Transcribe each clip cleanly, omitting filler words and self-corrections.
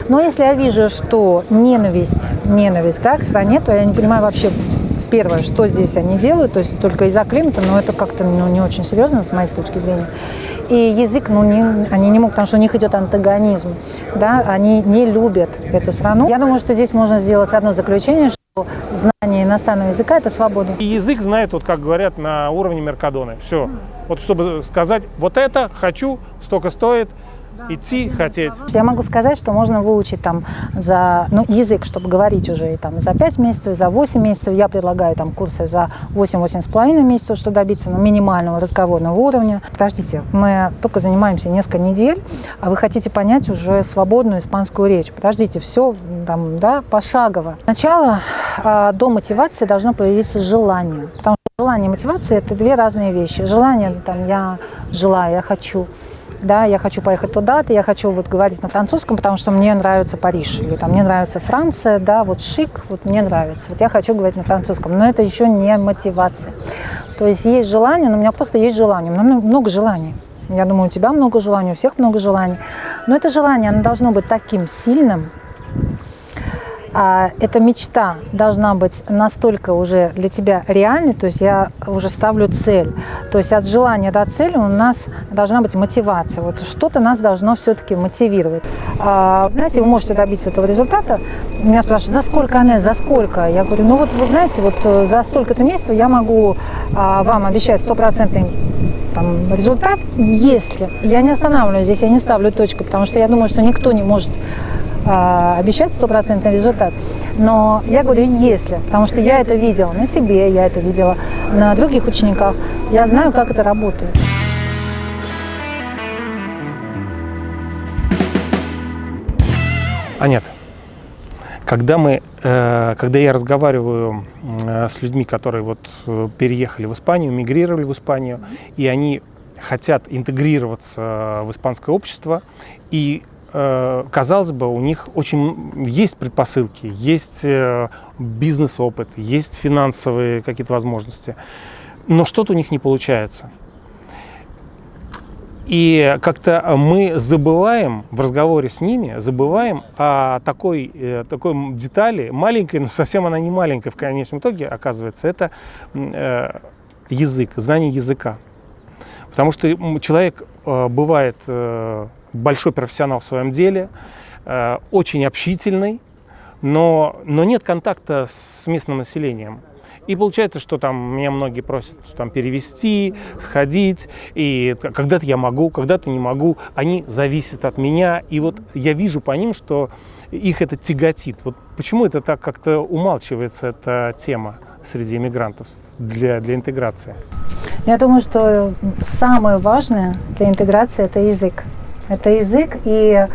Но если я вижу, что ненависть, да, к стране, то я не понимаю вообще, первое, что здесь они делают, то есть только из-за климата, но это как-то не очень серьезно с моей точки зрения. И язык, они не могут, потому что у них идет антагонизм, да, они не любят эту страну. Я думаю, что здесь можно сделать одно заключение, что знание иностранного языка – это свобода. И язык знает, вот как говорят, на уровне Меркадоны. Все. Вот чтобы сказать, вот это хочу, столько стоит, идти, хотеть. Я могу сказать, что можно выучить там язык, чтобы говорить уже там, за 5 месяцев, за 8 месяцев. Я предлагаю там курсы за 8-8,5 месяцев, чтобы добиться минимального разговорного уровня. Подождите, мы только занимаемся несколько недель, а вы хотите понять уже свободную испанскую речь. Подождите, все там, да, пошагово. Сначала до мотивации должно появиться желание. Потому что желание и мотивация – это две разные вещи. Желание, там, я желаю, я хочу. Да, я хочу поехать туда-то, я хочу вот говорить на французском, потому что мне нравится Париж, или там мне нравится Франция, да, вот шик, вот мне нравится. Вот я хочу говорить на французском, но это еще не мотивация. То есть есть желание, но у меня просто есть желание, у меня много желаний. Я думаю, у тебя много желаний, у всех много желаний. Но это желание, оно должно быть таким сильным, эта мечта должна быть настолько уже для тебя реальной, то есть я уже ставлю цель. То есть от желания до цели у нас должна быть мотивация. Вот что-то нас должно все-таки мотивировать. Знаете, вы можете добиться этого результата. Меня спрашивают, за сколько, Анесс, за сколько? Я говорю, ну вот вы знаете, вот за столько-то месяцев я могу вам обещать 100% результат, если я не останавливаюсь здесь, я не ставлю точку, потому что я думаю, что никто не может обещать 100% результат. Но я говорю, если, потому что я это видела на себе, я это видела на других учениках, я знаю, как это работает. Анет, когда я разговариваю с людьми, которые вот переехали в Испанию, мигрировали в Испанию, и они хотят интегрироваться в испанское общество, и казалось бы, у них очень есть предпосылки, есть бизнес-опыт, есть финансовые какие-то возможности, но что-то у них не получается. И как-то мы забываем в разговоре с ними, о такой детали, маленькой, но совсем она не маленькая в конечном итоге, оказывается, это язык, знание языка. Потому что человек бывает большой профессионал в своем деле, очень общительный, но нет контакта с местным населением. И получается, что там меня многие просят там перевести, сходить, и когда-то я могу, когда-то не могу. Они зависят от меня, и вот я вижу по ним, что их это тяготит. Вот почему это так как-то умалчивается, эта тема среди иммигрантов для интеграции? Я думаю, что самое важное для интеграции – это язык. Это язык, и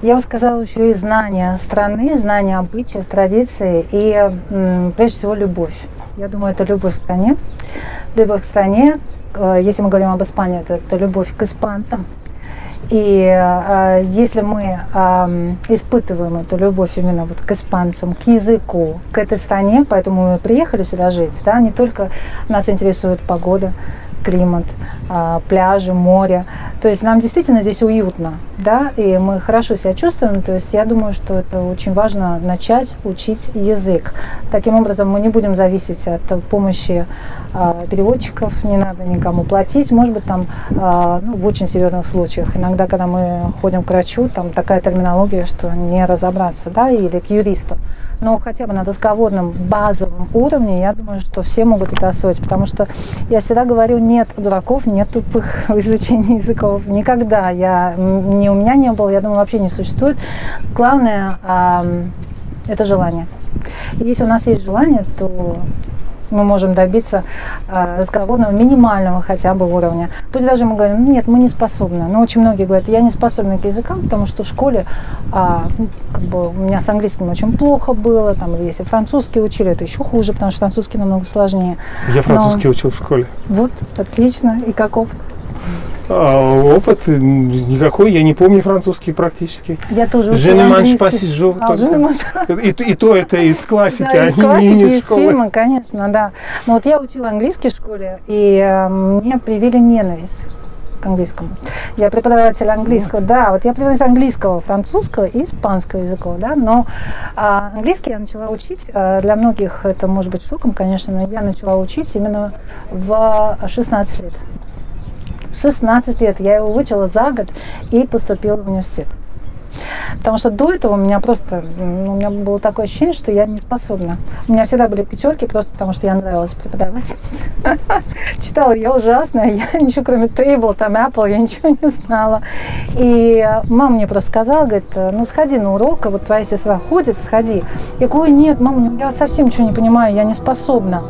я бы сказала, еще и знание страны, знание обычаев, традиций и, прежде всего, любовь. Я думаю, это любовь к стране. Любовь к стране, если мы говорим об Испании, это любовь к испанцам. И если мы испытываем эту любовь именно вот к испанцам, к языку, к этой стране, поэтому мы приехали сюда жить, да, не только нас интересует погода, климат, пляжи, море. То есть нам действительно здесь уютно, да, и мы хорошо себя чувствуем. То есть я думаю, что это очень важно начать учить язык. Таким образом мы не будем зависеть от помощи переводчиков, не надо никому платить. Может быть, там в очень серьезных случаях. Иногда, когда мы ходим к врачу, там такая терминология, что не разобраться, да, или к юристу. Но хотя бы на разговорном базовом уровне, я думаю, что все могут это освоить, потому что я всегда говорю, нет дураков, нет тупых в изучении языков. Никогда ни у меня не было, я думаю, вообще не существует. Главное это желание. И если у нас есть желание, то мы можем добиться разговорного минимального хотя бы уровня. Пусть даже мы говорим, нет, мы не способны. Но очень многие говорят, я не способна к языкам, потому что в школе у меня с английским очень плохо было, там, или если французский учили, это еще хуже, потому что французский намного сложнее. Я французский учил в школе. Вот, отлично. И как опыт? Опыт никакой, я не помню французский практически. Я тоже учила английский. И то это из классики, да, из классики, из фильма, конечно, да. Но вот я учила английский в школе, и мне привили ненависть. к английскому. Я преподаватель английского, да, вот я преподаватель английского, французского и испанского языков, да, но английский я начала учить, для многих это может быть шоком, конечно, но я начала учить именно в 16 лет. 16 лет я его выучила за год и поступила в университет. Потому что до этого у меня просто, у меня было такое ощущение, что я не способна. У меня всегда были пятерки, просто потому что я нравилась преподавать. Читала я ужасно, я ничего кроме Table, там Apple, я ничего не знала. И мама мне просто сказала, говорит, ну сходи на урок, вот твоя сестра ходит, сходи. Я говорю, нет, мама, я совсем ничего не понимаю, я не способна.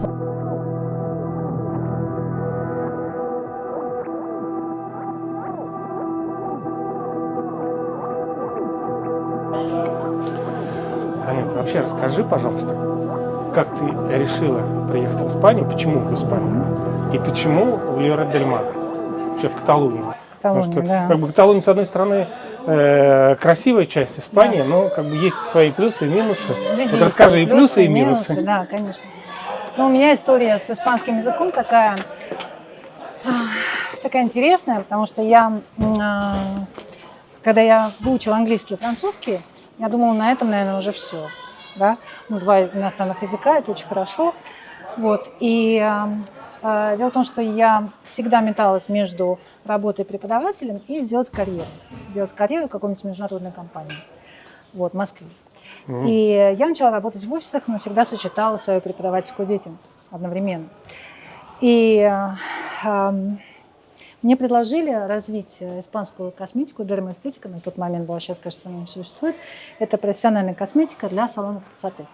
Анет, вообще расскажи, пожалуйста, как ты решила приехать в Испанию, почему в Испанию и почему в Lloret-del-Mar, вообще в Каталонию? Потому что Да. как бы Каталония, с одной стороны, красивая часть Испании, Да. но как бы есть свои плюсы и минусы. Везде Вот расскажи и есть плюсы, и минусы. Да, конечно. Ну, у меня история с испанским языком такая интересная, потому что я, когда я выучила английский и французский, я думала, на этом, наверное, уже все. Да? Ну, 2 иностранных языка, это очень хорошо. Вот. И дело в том, что я всегда металась между работой преподавателем и сделать карьеру. Сделать карьеру в какой-нибудь международной компании. Вот, в Москве. И я начала работать в офисах, но всегда сочетала свою преподавательскую деятельность одновременно. И мне предложили развить испанскую косметику, дермоэстетика, на тот момент была, сейчас, кажется, она не существует. Это профессиональная косметика для салонов красоты.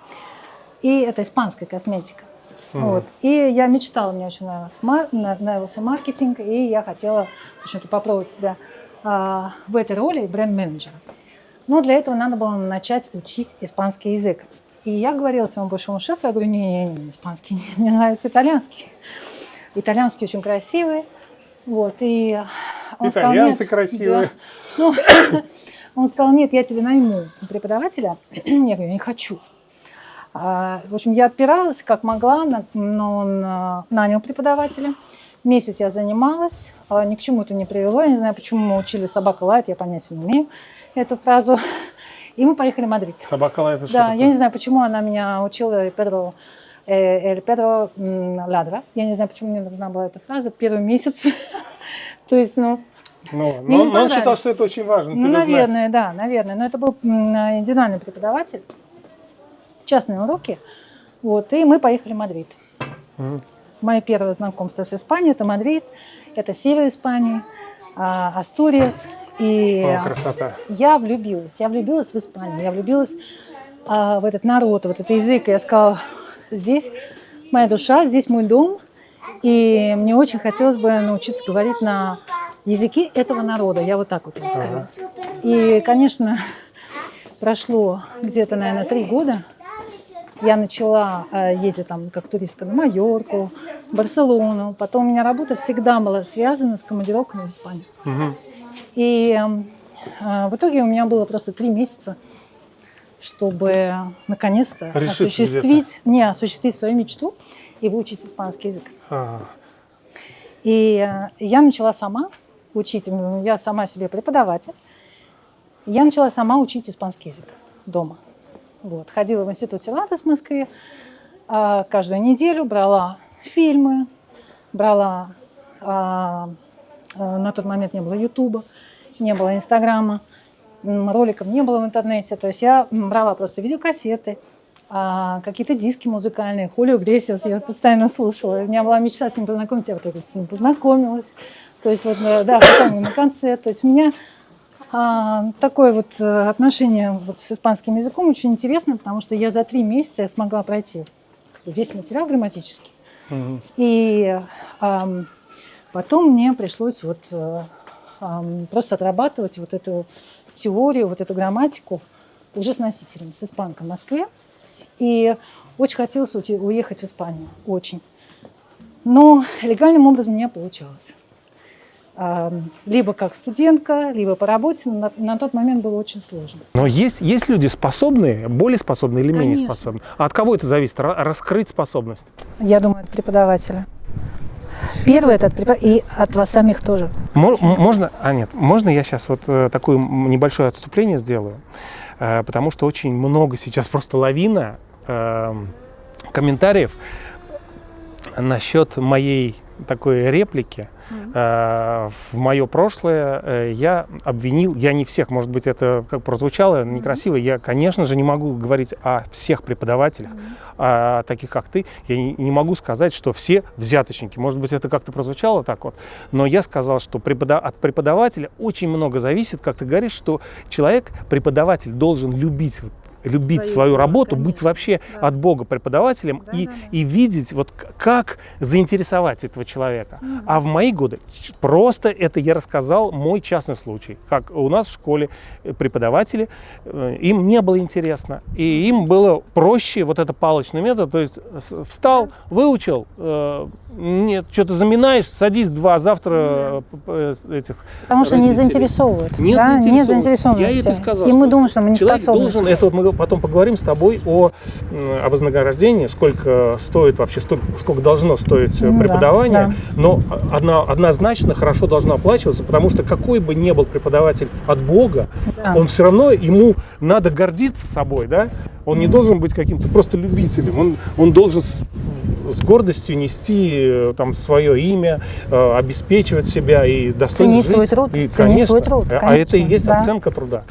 И это испанская косметика. Вот. И я мечтала, мне очень нравился маркетинг, и я хотела почему-то попробовать себя в этой роли бренд-менеджера. Но для этого надо было начать учить испанский язык. И я говорила своему бывшему шефу, я говорю, не, испанский, мне нравится итальянский. Итальянский очень красивый. Вот, и он Итальянцы сказал, красивые. Да. Ну, он сказал, нет, я тебе найму преподавателя. Я говорю, не хочу. В общем, я отпиралась как могла, но он нанял преподавателя. Месяц я занималась, ни к чему это не привело. Я не знаю, почему мы учили «собака лает», я понятия не имею эту фразу. И мы поехали в Мадрид. Собака лает, это что Да, такое? я не знаю, почему она меня учила Педро ладра. Я не знаю, почему мне нужна была эта фраза. Первый месяц. То есть, Но он считал, что это очень важно. Ну, наверное, да, наверное. Но это был индивидуальный преподаватель. Частные уроки. Вот, и мы поехали в Мадрид. Мое первое знакомство с Испанией – это Мадрид, это север Испании, Астуриас. И красота. я влюбилась в Испанию, я влюбилась в этот народ, в этот язык. Я сказала, здесь моя душа, здесь мой дом, и мне очень хотелось бы научиться говорить на языке этого народа. Я вот так вот высказалась. И, конечно, прошло где-то, наверное, 3 года. Я начала ездить там как туристка на Майорку, Барселону. Потом у меня работа всегда была связана с командировками в Испанию. И в итоге у меня было просто 3 месяца, чтобы наконец-то осуществить свою мечту и выучить испанский язык. И я начала сама учить, я сама себе преподаватель, я начала сама учить испанский язык дома. Вот. Ходила в институт Cervantes в Москве, каждую неделю брала фильмы, брала, на тот момент не было Ютуба, не было Инстаграма, роликов не было в интернете, то есть я брала просто видеокассеты, какие-то диски музыкальные, Хулио Иглесиас я постоянно слушала, у меня была мечта с ним познакомиться, я вот с ним познакомилась, то есть вот, да, потом на конце, то есть у меня такое вот отношение вот с испанским языком очень интересно, потому что я за 3 месяца я смогла пройти весь материал грамматический. И потом мне пришлось вот просто отрабатывать вот эту теорию, вот эту грамматику уже с носителем, с испанкой в Москве. И очень хотелось уехать в Испанию, очень. Но легальным образом у меня получалось. Либо как студентка, либо по работе, но на тот момент было очень сложно. Но есть люди способные, более способные или менее Конечно. способные? А от кого это зависит? Раскрыть способность? Я думаю, от преподавателя. Первый это и от вас самих тоже. Можно, нет, можно я сейчас вот такое небольшое отступление сделаю, потому что очень много сейчас просто лавина комментариев насчет моей такой реплики. В мое прошлое я обвинил, я не всех, может быть, это как прозвучало некрасиво, я, конечно же, не могу говорить о всех преподавателях, таких как ты, я не могу сказать, что все взяточники, может быть, это как-то прозвучало так вот, но я сказал, что от преподавателя очень много зависит, как ты говоришь, что человек, преподаватель должен любить свою работу, конечно. Быть вообще от Бога преподавателем и видеть, вот как заинтересовать этого человека. А в мои годы просто это я рассказал мой частный случай. Как у нас в школе преподаватели, им не было интересно. И им было проще вот это палочный метод, то есть встал, выучил, нет, что-то заминаешь, садись 2, завтра этих. Потому что не заинтересовывают. Нет заинтересованности. Я это сказал. И мы думаем, что мы не человек способны. Должен, это вот мы потом поговорим с тобой о вознаграждении, сколько стоит вообще, сколько должно стоить преподавание, но однозначно хорошо должно оплачиваться, потому что какой бы ни был преподаватель от Бога, он все равно, ему надо гордиться собой, да? Он не должен быть каким-то просто любителем, он должен с гордостью нести там свое имя, обеспечивать себя и достойно ценить жить. Свой труд. И, ценить свой труд, конечно. А это и есть оценка труда.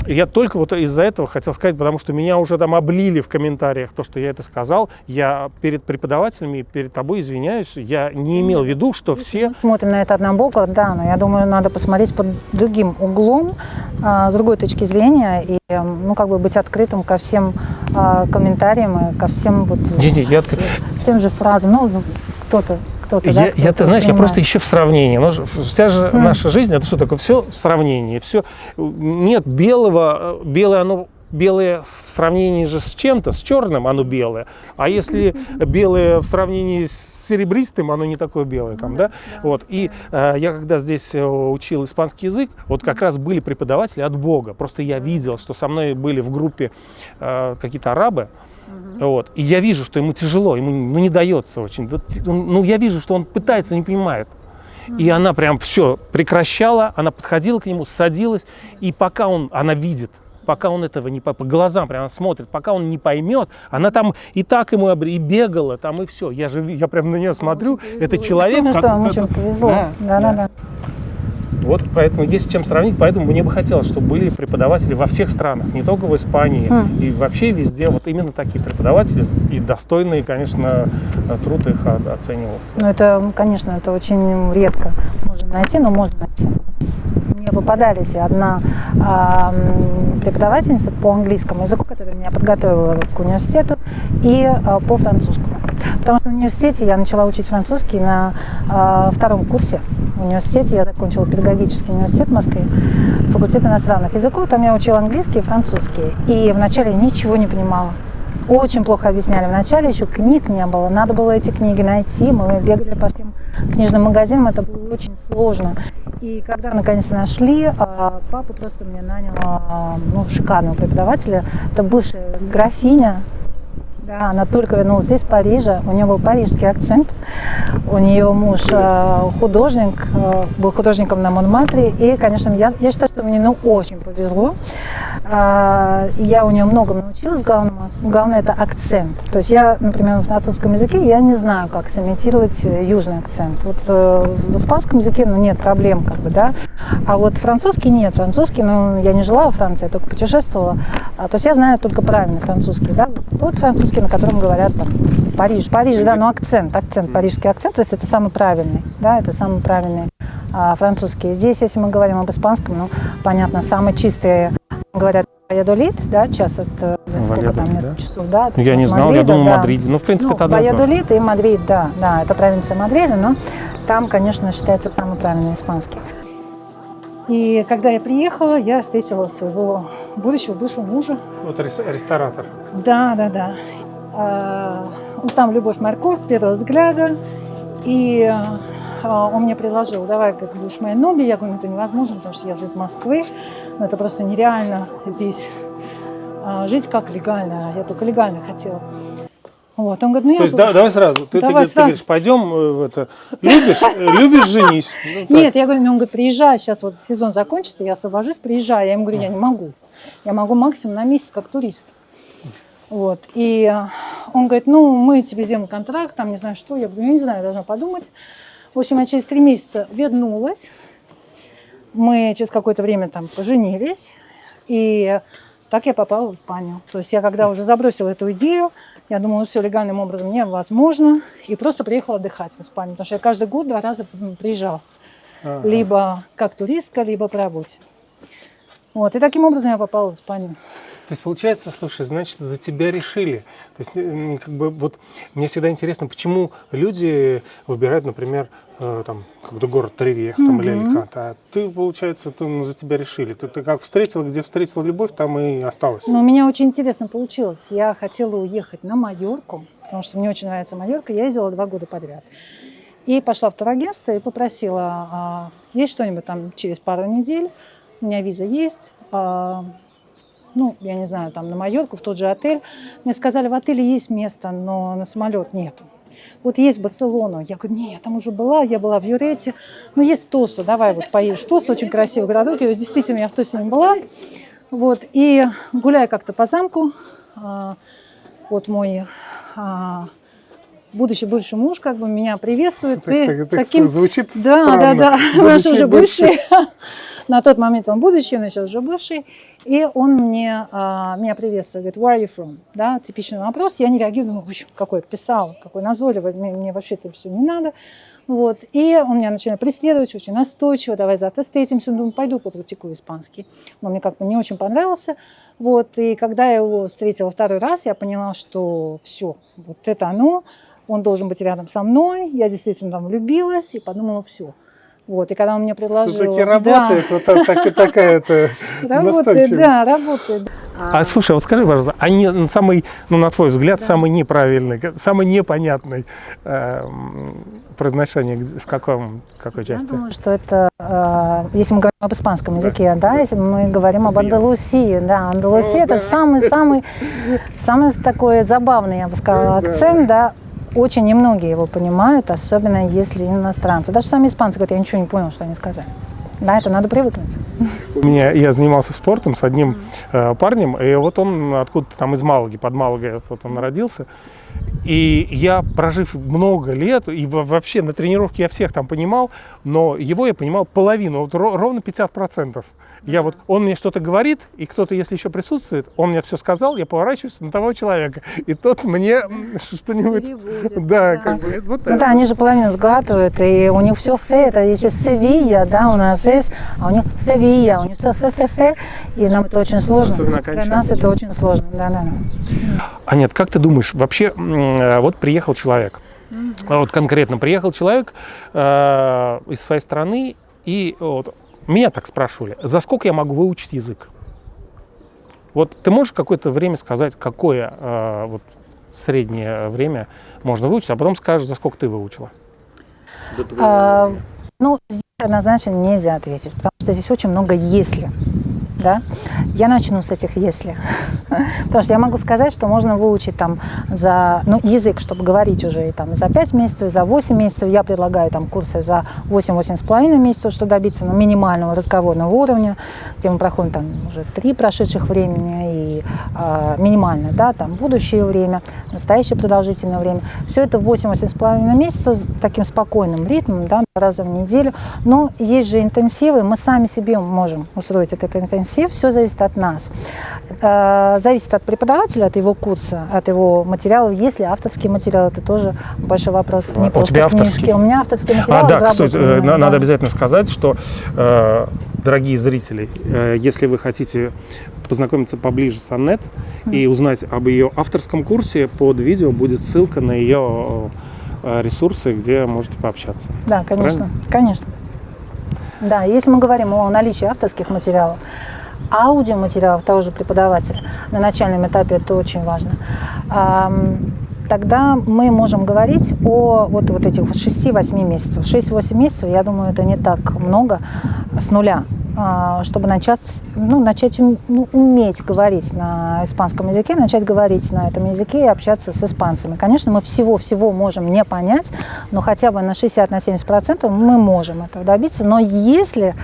Я только вот из-за этого хотел сказать, потому что меня уже там облили в комментариях то, что я это сказал. Я перед преподавателями, перед тобой извиняюсь. Я не имел в виду, что все... Смотрим на это однобоко, да, но я думаю, надо посмотреть под другим углом, с другой точки зрения, и, быть открытым ко всем комментариям и ко всем вот тем же фразам. Кто-то, ты знаешь, я просто еще в сравнении. Вся же наша жизнь, это что такое? Все в сравнении. Все. Нет белое оно белое в сравнении же с чем-то, с черным оно белое. А если белое в сравнении с серебристым, оно не такое белое. Там, да? Вот. И я когда здесь учил испанский язык, вот как раз были преподаватели от Бога. Просто я видел, что со мной были в группе какие-то арабы. Вот. И я вижу, что ему тяжело, ему не дается очень. Я вижу, что он пытается, не понимает. И она прям все прекращала, она подходила к нему, садилась, и пока она видит, пока он этого не по глазам прям смотрит, пока он не поймет, она там и так ему и бегала, там и все. Я прям на нее смотрю, это человек. Очень повезло. Да. Вот поэтому есть с чем сравнить, поэтому мне бы хотелось, чтобы были преподаватели во всех странах, не только в Испании, и вообще везде вот именно такие преподаватели, и достойные, конечно, труд их оценивался. Это, конечно, это очень редко можно найти, но можно найти. Мне попадались одна преподавательница по английскому языку, которая меня подготовила к университету, и по французскому. Потому что в университете я начала учить французский на 2-м курсе. В университете я закончила педагогический университет в Москве, факультет иностранных языков. Там я учила английский и французский. И вначале ничего не понимала. Очень плохо объясняли. Вначале еще книг не было. Надо было эти книги найти. Мы бегали по всем книжным магазинам. Это было очень сложно. И когда наконец нашли, папа просто мне нанял шикарного преподавателя. Это бывшая графиня. Да, она только вернулась из Парижа, у нее был парижский акцент, у нее муж художник, был художником на Монмартре, и, конечно, я считаю, что мне очень повезло. Я у нее многому научилась, главное это акцент. То есть я, например, в французском языке я не знаю, как сымитировать южный акцент. Вот в испанском языке нет проблем, да. А вот французский нет, я не жила во Франции, я только путешествовала. То есть я знаю только правильный французский, да. Тот французский, на котором говорят там Париж, да, но акцент, парижский акцент, то есть это самый правильный, да, это самый правильный французский. Здесь, если мы говорим об испанском, понятно, самые чистые говорят Вальядолид, да, час от сколько там, несколько часов, да. Я не знал, я думал Мадриде, в принципе, это одно. Вальядолид и Мадрид, да, это провинция Мадрида, но там, конечно, считается самый правильный испанский. И когда я приехала, я встретила своего бывшего мужа. Вот ресторатор. Да. Там любовь, морковь с первого взгляда. И он мне предложил: давай, как будешь моей Ноби. Я говорю, это невозможно, потому что я живу в Москве. Но это просто нереально здесь жить как легально. Я только легально хотела. Вот, он говорит, ну я... То есть давай сразу. Ты говоришь, пойдем в это. Любишь, женись. Ну, так. Нет, я говорю, ну, он говорит, приезжай, сейчас вот сезон закончится, я освобожусь, приезжай. Я ему говорю, я не могу. Я могу максимум на месяц как турист. Вот. И он говорит, ну, мы тебе сделаем контракт, там не знаю что. Я говорю, я не знаю, я должна подумать. В общем, я через 3 месяца вернулась. Мы через какое-то время там поженились. И так я попала в Испанию. То есть я когда уже забросила эту идею, я думала, ну все, легальным образом невозможно. И просто приехала отдыхать в Испанию. Потому что я каждый год 2 раза приезжала. Ага. Либо как туристка, либо по работе. Вот. И таким образом я попала в Испанию. То есть, получается, слушай, значит, за тебя решили. То есть, как бы, вот, мне всегда интересно, почему люди выбирают, например, там, какой-то город Ривьех там, или Аликанте. А ты, получается, за тебя решили. Ты как встретила, где встретила любовь, там и осталась. Ну, у меня очень интересно получилось. Я хотела уехать на Майорку, потому что мне очень нравится Майорка. Я ездила 2 года подряд. И пошла в турагентство и попросила, есть что-нибудь там через пару недель? У меня виза есть. Ну, я не знаю, там на Майорку, в тот же отель. Мне сказали, в отеле есть место, но на самолет нету. Вот есть Барселона. Я говорю, нет, я там уже была, я была в Юрете. Ну, есть Тосу, давай вот поедешь. Тосу очень красивый городок. И действительно, я в Тосе не была. Вот, и гуляя как-то по замку, вот мой будущий бывший муж как бы меня приветствует. Так звучит странно. Да, наш уже бывший. На тот момент он будущий, он сейчас уже бывший. И он меня приветствует, говорит, where are you from? Да, типичный вопрос. Я не реагирую, думаю, какой писал, какой назойливый, мне вообще это все не надо. Вот. И он меня начинает преследовать очень настойчиво, давай завтра встретимся. Думаю, пойду попрактикую испанский. Но мне как-то не очень понравился. Вот. И когда я его встретила 2-й раз, я поняла, что все, вот это оно, он должен быть рядом со мной. Я действительно там влюбилась и подумала, все. Вот, и когда он мне предложил... Все-таки работает, да. Вот такая-то настойчивость. Да, работает. А слушай, вот скажи, пожалуйста, а самый, ну, на твой взгляд, самый неправильный, самый непонятный произношение в какой части? Я думаю, что это, если мы говорим об испанском языке, да, если мы говорим об Андалусии, да, Андалусия это самый такой забавный, я бы сказала, акцент, да. Очень немногие его понимают, особенно если иностранцы. Даже сами испанцы говорят, я ничего не понял, что они сказали. Да, это надо привыкнуть. Я занимался спортом с одним парнем, и вот он откуда-то там из Малаги, под Малагой, вот он родился. И я, прожив много лет, и вообще на тренировке я всех там понимал, но его я понимал половину, вот ровно 50%. Он мне что-то говорит, и кто-то, если еще присутствует, он мне все сказал, я поворачиваюсь на того человека, и тот мне что-нибудь... Да, как бы... Вот ну да, они же половину сглатывают, и у них все «фе», это если «Севилья», да, у нас есть, а у них «Севилья», у них все «фе», и нам это очень сложно. Для нас это очень сложно, да. Анет, как ты думаешь, вообще, вот приехал человек, вот конкретно приехал человек из своей страны, и вот... Меня так спрашивали, за сколько я могу выучить язык? Вот ты можешь какое-то время сказать, какое вот, среднее время можно выучить, а потом скажешь, за сколько ты выучила? Ну, здесь однозначно нельзя ответить, потому что здесь очень много «если». Да? Я начну с этих «если». Потому что я могу сказать, что можно выучить там язык, чтобы говорить уже и там, за 5 месяцев, за 8 месяцев. Я предлагаю там курсы за 8-8,5 месяцев, чтобы добиться минимального разговорного уровня, где мы проходим там уже 3 прошедших времени и минимально, да, там будущее время, настоящее продолжительное время. Все это 8-8,5 месяцев с таким спокойным ритмом, да, 2 раза в неделю. Но есть же интенсивы, мы сами себе можем устроить этот интенсив. Все зависит от нас. Зависит от преподавателя, от его курса, от его материалов. Если авторский материал, это тоже большой вопрос. Не у тебя авторский? У меня авторский материал. Да, кстати, надо обязательно сказать, что, дорогие зрители, если вы хотите познакомиться поближе с Аннет и узнать об ее авторском курсе, под видео будет ссылка на ее ресурсы, где можете пообщаться. Да, конечно. Правильно? Конечно. Да, если мы говорим о наличии авторских материалов, аудиоматериалов того же преподавателя на начальном этапе, это очень важно, тогда мы можем говорить о вот этих 6-8 месяцев. 6-8 месяцев, я думаю, это не так много с нуля. чтобы начать уметь говорить на испанском языке, начать говорить на этом языке и общаться с испанцами. Конечно, мы всего можем не понять, но хотя бы на 60-70% мы можем этого добиться. Но если,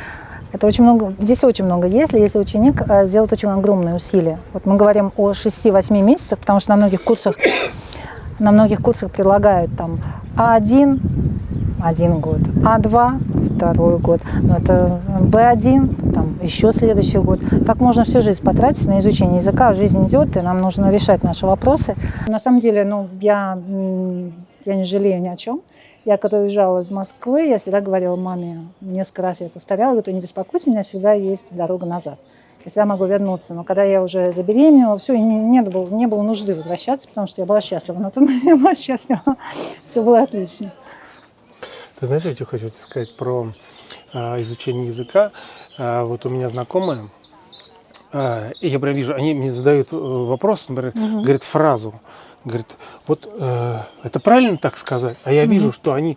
это очень много, здесь очень много если ученик сделает очень огромные усилия. Вот мы говорим о 6-8 месяцах, потому что на многих курсах предлагают там А1 1 год, А2 2 год, но это Б1, там еще следующий год. Так можно всю жизнь потратить на изучение языка, жизнь идет, и нам нужно решать наши вопросы. На самом деле, я не жалею ни о чем. Я когда уезжала из Москвы, я всегда говорила маме, несколько раз я повторяла, говорю, не беспокойся, у меня всегда есть дорога назад. Я всегда могу вернуться. Но когда я уже забеременела, все, не было нужды возвращаться, потому что я была счастлива. Но тут я была счастлива. Все было отлично. Ты знаешь, я тебе хочу сказать про изучение языка. Вот у меня знакомые, и я прям вижу, они мне задают вопрос, например, говорят фразу. Говорит, вот это правильно так сказать? А я вижу, что они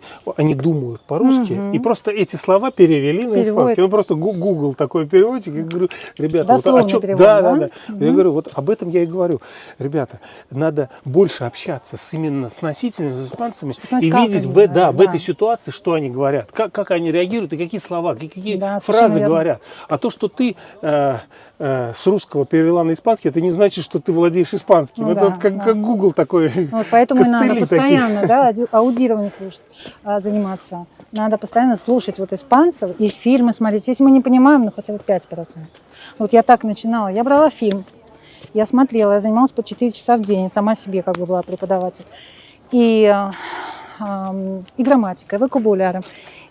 думают по-русски и просто эти слова перевели на испанский. Ну просто Google такой переводчик. Я говорю, ребята, вот о чем? Да. Я говорю, вот об этом я и говорю. Ребята, надо больше общаться именно с носителями, с испанцами и видеть в этой ситуации, что они говорят, как они реагируют и какие слова, какие фразы говорят. А то, что ты с русского перевела на испанский, это не значит, что ты владеешь испанским. Это вот как Google такой. Вот поэтому надо постоянно аудированием заниматься. Надо постоянно слушать испанцев и фильмы смотреть. Если мы не понимаем, хотя бы 5%. Вот я так начинала. Я брала фильм, я смотрела, я занималась по 4 часа в день, сама себе была преподаватель. И грамматикой, вокабуляром.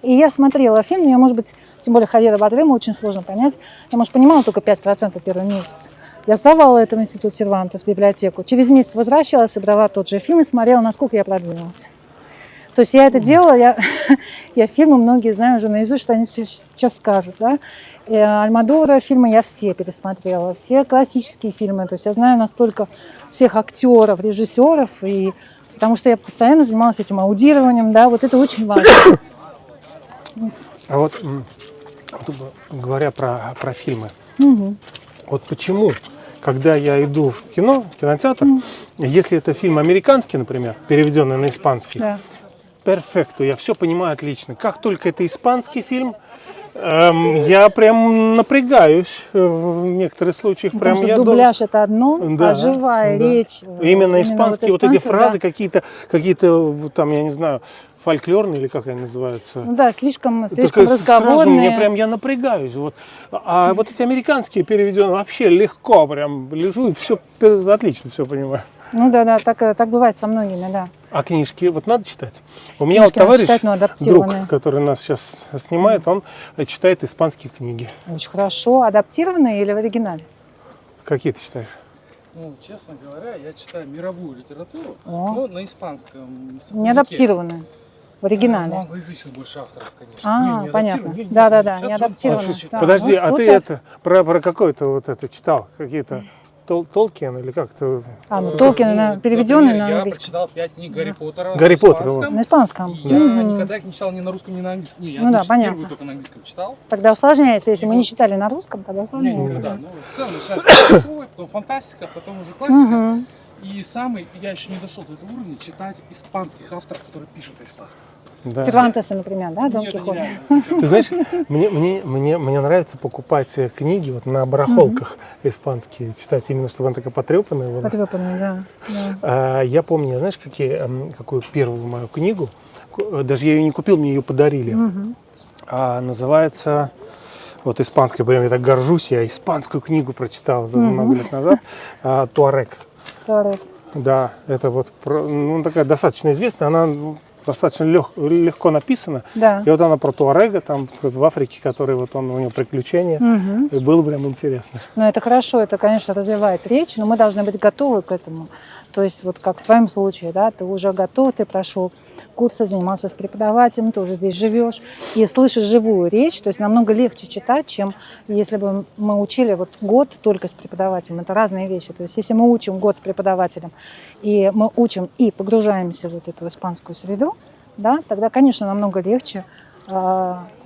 И я смотрела фильм, я, может быть, тем более Хавьера Бардема очень сложно понять. Я, может, понимала только 5% первый месяц. Я сдавала это в институт Сервантес, в библиотеку. Через месяц возвращалась и брала тот же фильм и смотрела, насколько я продвинулась. То есть я это делала, я фильмы многие знаю уже наизусть, что они сейчас скажут. Да? Альмодовара фильмы я все пересмотрела, все классические фильмы. То есть я знаю настолько всех актеров, режиссеров, потому что я постоянно занималась этим аудированием, да, вот это очень важно. А вот говоря про фильмы, вот почему, когда я иду в кинотеатр, если это фильм американский, например, переведенный на испанский, перфекто, я все понимаю отлично. Как только это испанский фильм, я прям напрягаюсь в некоторых случаях. Потому что дубляж это одно, а живая речь. Именно испанские, вот эти фразы какие-то там, я не знаю, фольклорные или как они называются. Ну да, слишком разговорные. Я напрягаюсь. А вот эти американские переведенные вообще легко, прям лежу и все отлично все понимаю. Ну да, так бывает со многими, да. А книжки надо читать? У меня товарищ, друг, который нас сейчас снимает, он читает испанские книги. Очень хорошо. Адаптированные или в оригинале? Какие ты читаешь? Честно говоря, я читаю мировую литературу, но на испанском языке. Не адаптированную? В оригинале? Англоизычных больше авторов, конечно. Понятно. Да, не адаптированную. Подожди, а ты это про какой-то читал? Какие-то Толкин или как-то? Толкин переведенный на английский. Я прочитал 5 книг Гарри Поттера на испанском. На испанском. Я никогда их не читал ни на русском, ни на английском. Я первую только на английском читал. Тогда усложняется. Если мы не читали на русском, тогда усложняется. Да. В целом начинается потом фантастика, потом уже классика. И я еще не дошел до этого уровня, читать испанских авторов, которые пишут по-испански. Да. Сервантеса, например, да, Дон Кихот. Ты знаешь, мне нравится покупать книги на барахолках испанские, читать именно, чтобы она такая потрепанная была. Потрепанная, да. Я помню, знаешь, какую первую мою книгу, даже я ее не купил, мне ее подарили. Называется, испанская, прям я так горжусь, я испанскую книгу прочитал много лет назад, «Туарек». Да, это такая достаточно известная, она достаточно легко написана. Да. И она про Туарега, там в Африке, который у него приключения. И было прям интересно. Это хорошо, это, конечно, развивает речь, но мы должны быть готовы к этому. То есть, как в твоем случае, да, ты уже готов, ты прошел курсы, занимался с преподавателем, ты уже здесь живешь и слышишь живую речь. То есть намного легче читать, чем если бы мы учили год только с преподавателем. Это разные вещи. То есть если мы учим год с преподавателем, и мы учим и погружаемся в эту испанскую среду, да, тогда, конечно, намного легче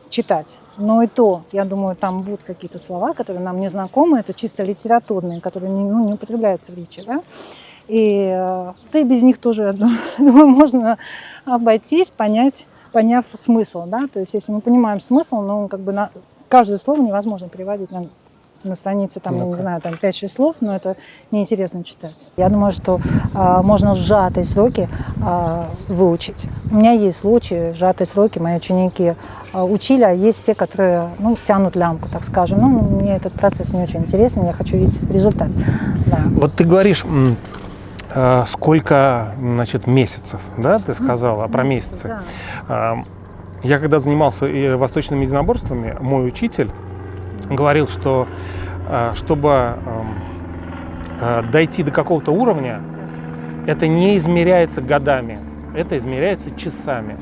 читать. Но и то, я думаю, там будут какие-то слова, которые нам не знакомы, это чисто литературные, которые не употребляются в речи, да. И да и без них тоже, я думаю, можно обойтись, поняв смысл, да. То есть, если мы понимаем смысл, ну, как бы каждое слово невозможно переводить на странице, там, я не знаю, там 5-6 слов, но это неинтересно читать. Я думаю, что можно в сжатые сроки выучить. У меня есть случаи, в сжатые сроки мои ученики учили, а есть те, которые, ну, тянут лямку, так скажем. Ну, мне этот процесс не очень интересен, я хочу видеть результат. Да. Вот ты говоришь, сколько, значит, месяцев, да, ты сказала, про месяцы. Да. Я когда занимался восточными единоборствами, мой учитель говорил, что чтобы дойти до какого-то уровня, это не измеряется годами, это измеряется часами.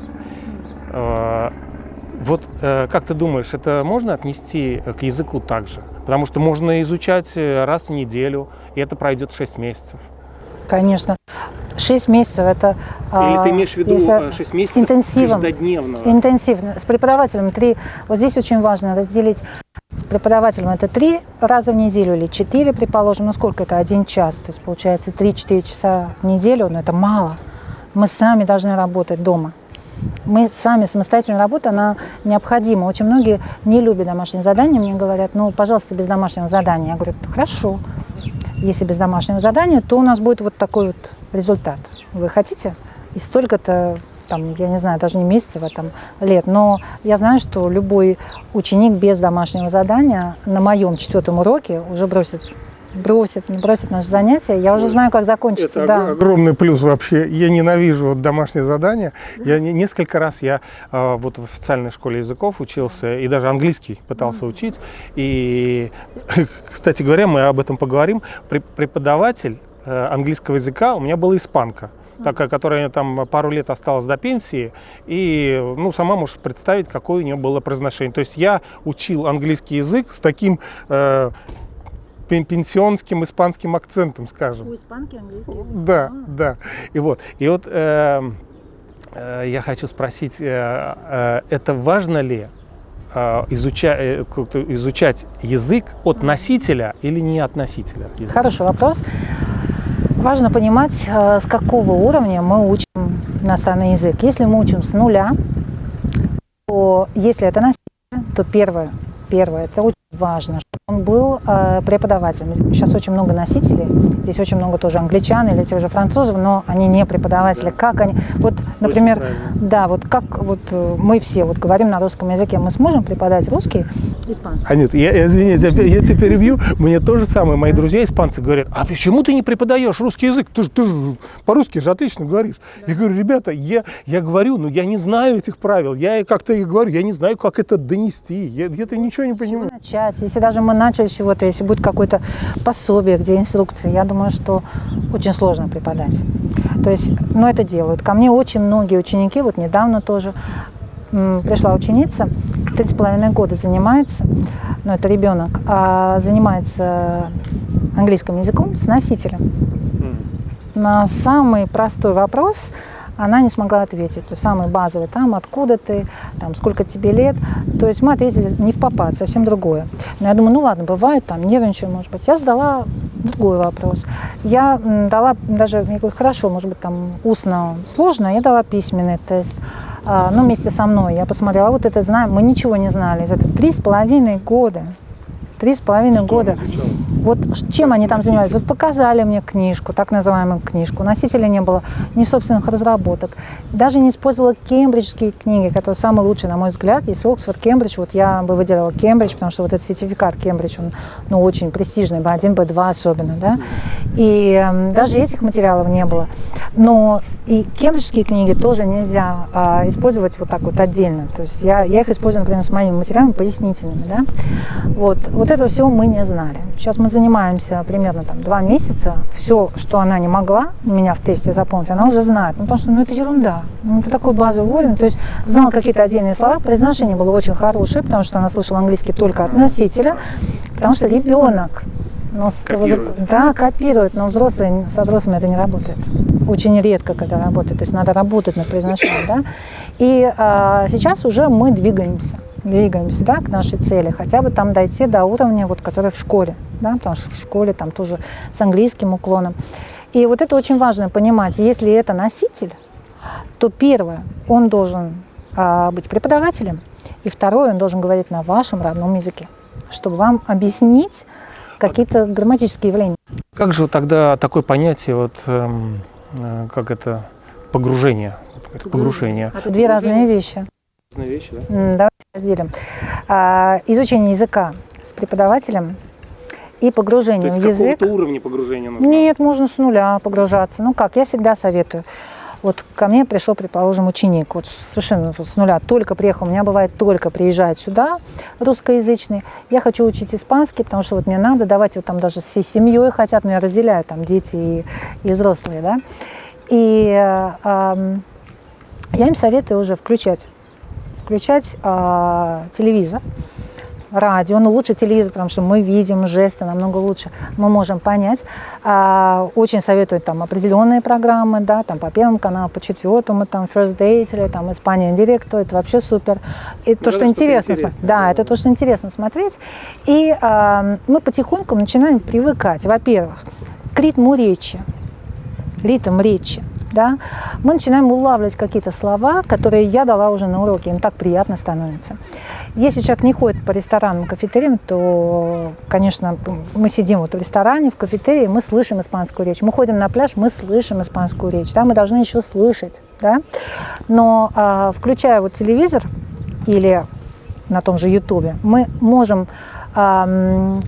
Вот как ты думаешь, это можно отнести к языку также? Потому что можно изучать раз в неделю, и это пройдет 6 месяцев. Конечно. 6 месяцев это... Или ты имеешь в виду 6 месяцев каждодневного? Интенсивно. С преподавателем 3. Вот здесь очень важно разделить. С преподавателем это 3 раза в неделю или 4, предположим. Ну сколько это? 1 час. То есть получается 3-4 часа в неделю, но это мало. Мы сами должны работать дома. Мы сами, самостоятельная работа, она необходима. Очень многие не любят домашние задания. Мне говорят, ну, пожалуйста, без домашнего задания. Я говорю, хорошо. Если без домашнего задания, то у нас будет вот такой вот результат. Вы хотите? И столько-то, там, я не знаю, даже не месяцев, а там лет. Но я знаю, что любой ученик без домашнего задания на моем 4-м уроке уже бросит наше занятие. Я уже знаю, как закончится. Это огромный плюс вообще. Я ненавижу вот домашние задания. Я несколько раз вот в официальной школе языков учился, и даже английский пытался учить. И, кстати говоря, мы об этом поговорим. Преподаватель английского языка у меня была испанка, такая, которая там пару лет осталась до пенсии, и, ну, сама можешь представить, какое у нее было произношение. То есть я учил английский язык с таким пенсионским испанским акцентом, скажем. У испанки английский язык. Да, да. И вот я хочу спросить, это важно ли изучать язык от носителя или не от носителя языка? Хороший вопрос. Важно понимать, с какого уровня мы учим иностранный язык. Если мы учим с нуля, то если это носитель, то первое, это очень важно, чтобы он был преподавателем. Сейчас очень много носителей, здесь очень много тоже англичан или тех же французов, но они не преподаватели. Да. Как они, вот, например, да, вот как вот мы все вот говорим на русском языке, мы сможем преподать русский испанцу? Анют, извините, я тебя перебью, мне то же самое, мои друзья испанцы говорят, а почему ты не преподаешь русский язык? Ты же по-русски же отлично говоришь. Да. Я говорю, ребята, я говорю, но я не знаю этих правил, я как-то и говорю, я не знаю, как это донести, я где-то ничего не понимаю. Начать, если даже мы начали с чего-то, если будет какое-то пособие, где инструкции, я думаю, что очень сложно преподать. То есть, но это делают. Ко мне очень многие ученики, вот недавно тоже пришла ученица, 3,5 года занимается, но это ребенок, занимается английским языком с носителем. На самый простой вопрос она не смогла ответить. То есть самый базовый, там, откуда ты, там, сколько тебе лет. То есть мы ответили не в попад, совсем другое. Но я думаю, ну ладно, бывает, там, нервничаю, может быть. Я задала другой вопрос. Я дала даже, я говорю, хорошо, может быть, там, устно сложно, я дала письменный тест. Ну, вместе со мной. Я посмотрела, вот это знаем, мы ничего не знали. Это 3,5 года. 3,5 года. Вот чем они там занимались? Вот показали мне книжку, так называемую книжку. Носителя не было, ни собственных разработок. Даже не использовала кембриджские книги, которые самые лучшие, на мой взгляд. Если Оксфорд, Кембридж, вот я бы выделила Кембридж, потому что вот этот сертификат Кембридж, он, ну, очень престижный, B1, B2 особенно, да. И даже этих материалов не было. Но и кембриджские книги тоже нельзя использовать вот так вот отдельно. То есть я их использую, например, с моими материалами пояснительными, да. Вот этого всего мы не знали. Сейчас мы занимаемся примерно там 2 месяца. Все, что она не могла у меня в тесте заполнить, она уже знает. Ну, потому что, ну, это ерунда. Ну, это такой базовый уровень. То есть знала какие-то отдельные слова. Произношение было очень хорошее, потому что она слышала английский только от носителя. Потому что ребенок копирует, но со взрослыми это не работает. Очень редко, когда работает. То есть надо работать над произношением. Да? И сейчас уже мы двигаемся. двигаемся, да, к нашей цели, хотя бы там дойти до уровня, вот, который в школе, да, потому что в школе там тоже с английским уклоном. И вот это очень важно понимать, если это носитель, то первое, он должен быть преподавателем, и второе, он должен говорить на вашем родном языке, чтобы вам объяснить какие-то грамматические явления. Как же вот тогда такое понятие, вот, как это, погружение? Погружение. Это две разные вещи. Разные вещи, да? Давайте разделим. Изучение языка с преподавателем и погружение в язык. какого-то уровня погружения нужно? Нет, можно с нуля погружаться. Ну как, я всегда советую. Вот ко мне пришел, предположим, ученик, вот совершенно с нуля, только приехал, у меня бывает только приезжает сюда, русскоязычный, я хочу учить испанский, потому что вот мне надо, давайте вот там даже всей семьей хотят, но я разделяю там дети и взрослые, да, и я им советую уже включать телевизор, радио, ну лучше телевизор, потому что мы видим жесты намного лучше, мы можем понять. Очень советую там определенные программы, да, там по первому каналу, по четвертому, там First Date или там Испания Директ, это вообще супер. И то, что интересно смотреть. Да, это то, что интересно смотреть. И мы потихоньку начинаем привыкать, во-первых, к ритму речи, ритм речи. Да, мы начинаем улавливать какие-то слова, которые я дала уже на уроке, им так приятно становится. Если человек не ходит по ресторанам, кафетериям, то, конечно, мы сидим вот в ресторане, в кафетерии, мы слышим испанскую речь. Мы ходим на пляж, мы слышим испанскую речь, да, мы должны еще слышать, да. Но включая вот телевизор или на том же Ютубе, мы можем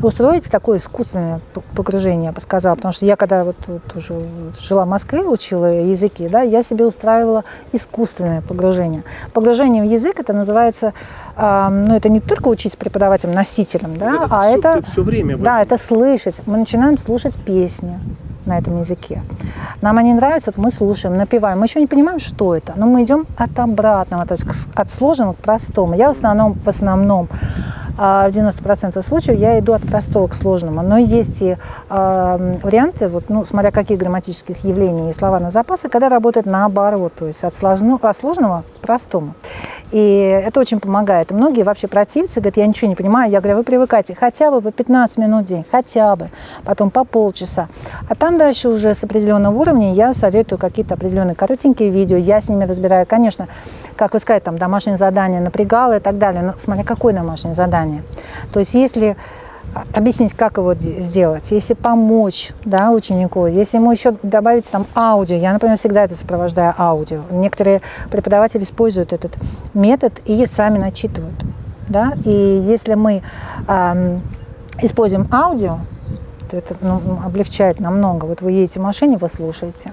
устроить такое искусственное погружение, я бы сказала, потому что я когда вот уже жила в Москве, учила языки, да, я себе устраивала искусственное погружение. Погружение в язык, это называется, ну, это не только учить с преподавателем, носителем, да, это все время. Да, это слышать. Мы начинаем слушать песни на этом языке. Нам они нравятся, вот мы слушаем, напеваем. Мы еще не понимаем, что это, но мы идем от обратного, то есть от сложного к простому. Я в основном в 90% случаев я иду от простого к сложному. Но есть и варианты, вот, ну, смотря каких грамматических явлений и слова на запасы, когда работает наоборот, то есть от сложного к простому. И это очень помогает. И многие вообще противятся, говорят, я ничего не понимаю. Я говорю, вы привыкайте хотя бы по 15 минут в день, хотя бы, потом по полчаса. А там дальше уже с определенного уровня я советую какие-то определенные коротенькие видео, я с ними разбираю. Конечно, как вы сказали, там домашнее задание напрягало и так далее, но смотря какое домашнее задание. То есть если объяснить, как его сделать, если помочь, да, ученику, если ему еще добавить там аудио, я, например, всегда это сопровождаю аудио. Некоторые преподаватели используют этот метод и сами начитывают, да, и если мы используем аудио, то это, ну, облегчает намного. Вот вы едете в машине, вы слушаете.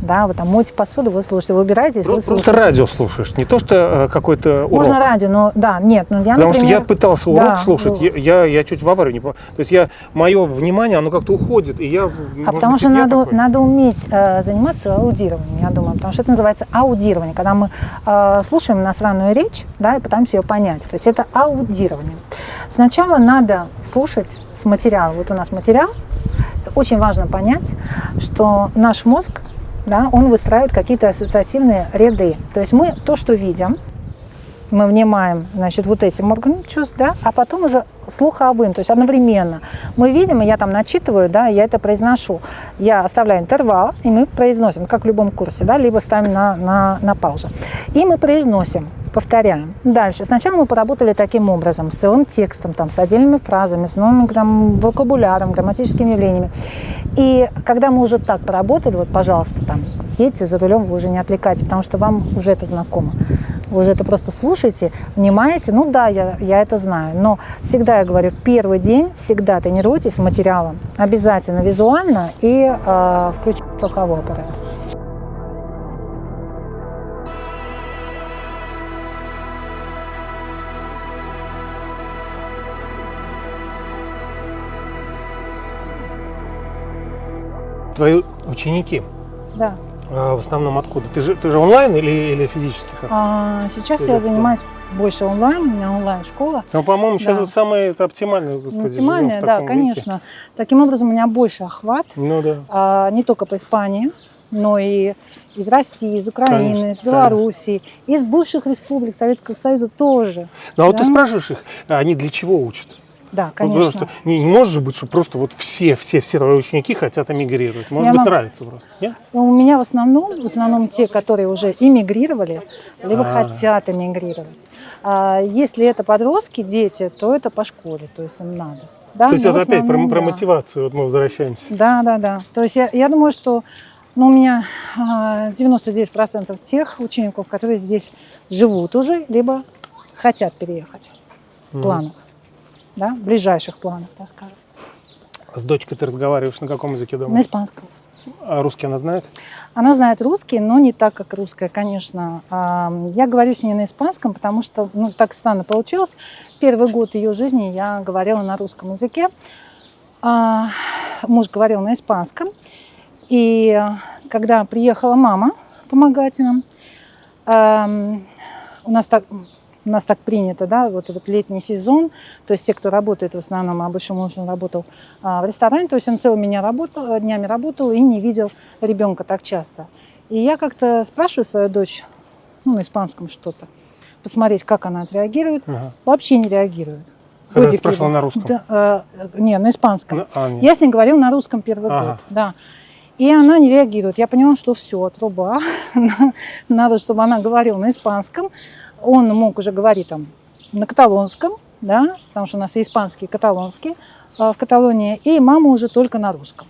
Да, вы там моете посуду, вы слушаете, вы убираетесь, вы слушаете. Просто радио слушаешь, не то, что какой-то урок. Можно радио, но да, нет, ну я, Потому например, что я пытался урок слушать, я чуть в аварию не попал. То есть мое внимание, оно как-то уходит, и я... потому что надо уметь заниматься аудированием, я думаю, потому что это называется аудирование, когда мы слушаем иностранную речь, да, и пытаемся ее понять. То есть это аудирование. Сначала надо слушать с материала. Вот у нас материал. Очень важно понять, что наш мозг, да, он выстраивает какие-то ассоциативные ряды. То есть мы то, что видим, мы внимаем, значит, вот этим органом чувств, да, а потом уже слуховым, то есть одновременно. Мы видим, и я там начитываю, да, я это произношу. Я оставляю интервал, и мы произносим, как в любом курсе, да, либо ставим на паузу. И мы произносим, повторяем. Дальше. Сначала мы поработали таким образом, с целым текстом, там, с отдельными фразами, с новым вокабуляром, грамматическими явлениями. И когда мы уже так поработали, вот, пожалуйста, там, едете за рулем, вы уже не отвлекайте, потому что вам уже это знакомо. Вы уже это просто слушаете, внимаете. Ну да, я это знаю. Но всегда я говорю, первый день всегда тренируйтесь с материалом. Обязательно визуально и включите слуховой аппарат. Твои ученики, Да. в основном откуда? Ты же онлайн или физически? Сейчас я занимаюсь больше онлайн, у меня онлайн-школа. Ну, по-моему, сейчас Да. вот самое это оптимальное, господи, Оптимальная, живем в да, таком конечно. веке. Таким образом, у меня больше охват, Ну да. не только по Испании, но и из России, из Украины, Конечно, из Белоруссии, из бывших республик Советского Союза тоже. Ну а вот Да. ты спрашиваешь их, они для чего учат? Да, Вот конечно. потому что не может же быть, что просто вот все твои ученики хотят эмигрировать. Может Я быть, вам- нравится просто. Нет? Но у меня в основном те, которые уже эмигрировали, либо А. хотят эмигрировать. А если это подростки, дети, то это по школе, то есть им надо. Да, То есть но это в опять про основном, да. мотивацию, вот мы возвращаемся. Да. То есть я думаю, что у меня 99% тех учеников, которые здесь живут уже, либо хотят переехать в планах, да, в ближайших планах, так скажем. С дочкой ты разговариваешь на каком языке дома? На испанском. А русский она знает? Она знает русский, но не так, как русская, конечно. Я говорю с ней на испанском, потому что, так странно получилось. Первый год ее жизни я говорила на русском языке. Муж говорил на испанском. И когда приехала мама помогать нам, у нас так принято, да, вот летний сезон, то есть те, кто работает в основном, а большой муж он работал в ресторане, то есть он целыми днями работал и не видел ребенка так часто. И я как-то спрашиваю свою дочь, на испанском что-то, посмотреть, как она отреагирует. Ага. Вообще не реагирует. Когда ты Годик спрашивала ей на русском? Да, не, на испанском. Нет. Я с ней говорила на русском первый Ага. год, да. И она не реагирует. Я поняла, что все, труба. Надо, чтобы она говорила на испанском. Он мог уже говорить там на каталонском, да, потому что у нас и испанский, и каталонский в Каталонии. И мама уже только на русском.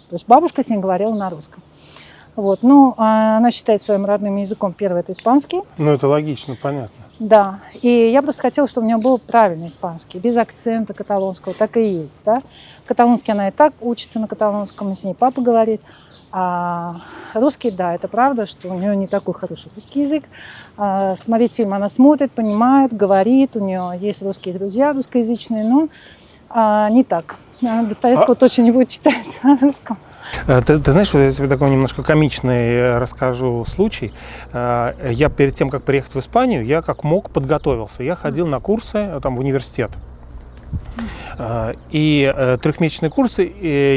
То есть бабушка с ней говорила на русском. Вот. Она считает своим родным языком первый это испанский. Ну, это логично, понятно. Да, и я просто хотела, чтобы у нее был правильный испанский, без акцента каталонского, так и есть, да. Каталонский она и так учится на каталонском, и с ней папа говорит. А русский, да, это правда, что у нее не такой хороший русский язык. Смотреть фильм она смотрит, понимает, говорит, у нее есть русские друзья русскоязычные, но не так. Она Достоевского точно не будет читать на русском. Ты знаешь, вот я тебе такой немножко комичный расскажу случай. Я перед тем, как приехать в Испанию, я как мог подготовился. Я ходил на курсы там, в университет. И трехмесячные курсы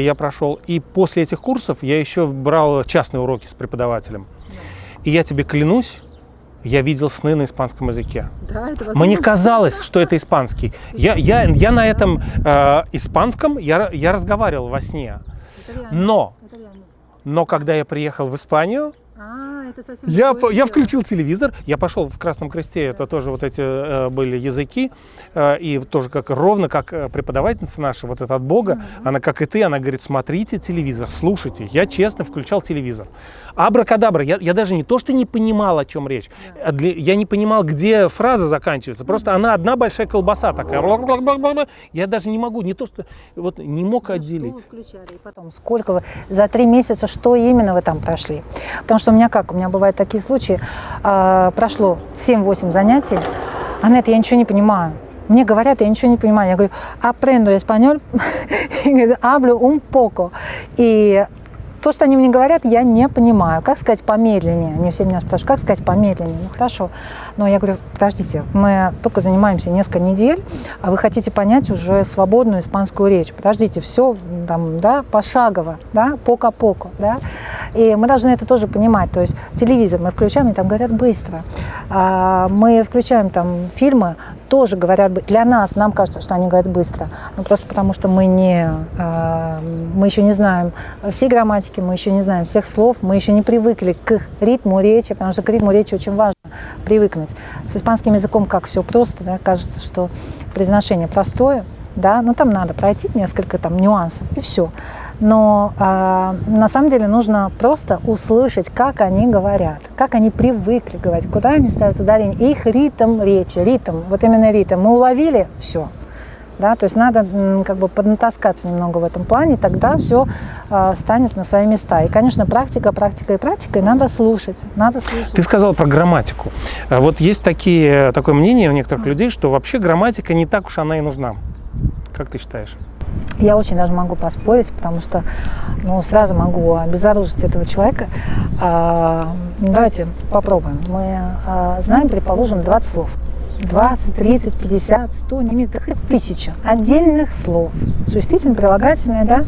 я прошел. И после этих курсов я еще брал частные уроки с преподавателем. И я тебе клянусь, я видел сны на испанском языке. Да, это Мне казалось, что это испанский. Я на этом испанском я разговаривал во сне. Но когда я приехал в Испанию, я включил телевизор, я пошел в Красном Кресте, это тоже вот эти были языки, и тоже ровно как преподавательница наша, вот эта от Бога, она как и ты, она говорит, смотрите телевизор, слушайте. Я честно включал телевизор. Абракадабра, я даже не то, что не понимал, о чем речь, я не понимал, где фраза заканчивается, просто она одна большая колбаса такая. Я даже не могу, не то, что вот не мог отделить. Что вы включали? И потом, сколько вы за 3 месяца, что именно вы там прошли? Потому что у меня бывают такие случаи, прошло 7-8 занятий, Анет, я ничего не понимаю. Мне говорят, я ничего не понимаю. Я говорю, aprendo español, hablo un poco. И то, что они мне говорят, я не понимаю. Как сказать помедленнее? Они все меня спрашивают, как сказать помедленнее? Ну, хорошо. Но я говорю, подождите, мы только занимаемся несколько недель, а вы хотите понять уже свободную испанскую речь. Подождите, все там, да, пошагово, да, поко-поко, да. И мы должны это тоже понимать. То есть телевизор мы включаем, и там говорят быстро. Мы включаем там фильмы, тоже говорят, для нас, нам кажется, что они говорят быстро. Но просто потому, что мы еще не знаем всей грамматики, мы еще не знаем всех слов, мы еще не привыкли к их ритму речи, потому что к ритму речи очень важно привыкнуть. С испанским языком как все просто, да, кажется, что произношение простое, да, но там надо пройти несколько там нюансов и все. Но на самом деле нужно просто услышать, как они говорят, как они привыкли говорить, куда они ставят ударение, их ритм речи, вот именно ритм. Мы уловили, все. Да, то есть надо как бы поднатаскаться немного в этом плане, тогда все станет на свои места. И, конечно, практика, и надо слушать. Ты сказал про грамматику. Вот есть такое мнение у некоторых людей, что вообще грамматика не так уж она и нужна. Как ты считаешь? Я очень даже могу поспорить, потому что сразу могу обезоружить этого человека. Давайте попробуем. Мы знаем, предположим, 20 слов. 20, 30, 50, 100, не меньше, хоть 1000 отдельных слов. Существительное, прилагательное, да?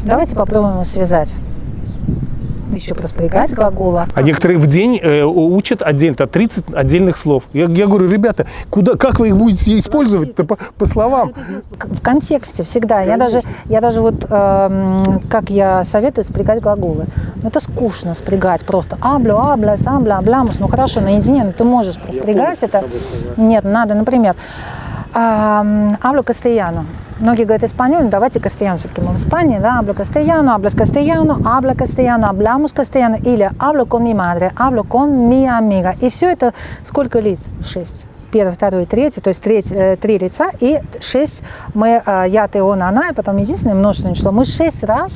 Давайте попробуем его связать. еще проспрягать глагола. А некоторые в день учат отдельно, 30 отдельных слов. Я говорю, ребята, как вы их будете использовать-то по словам? В контексте всегда. Я даже вот, как я советую, спрягать глаголы. Но это скучно спрягать просто. Аблю, абля, сабля, аблямус. Ну хорошо, наедине, но ты можешь проспрягать это. Нет, надо, например, аблю кастельяно. Многие говорят испаньоль, давайте кастельяно, все-таки мы в Испании, да, аблю кастельяно, hablas castellano, habla castellano, hablamos castellano, или hablo con mi madre, hablo con mi amiga. И все это сколько лиц? 6. Первый, второй, третий, то есть 3 лица и 6 мы, я, ты, он, она, и потом единственное множественное число. Мы 6 раз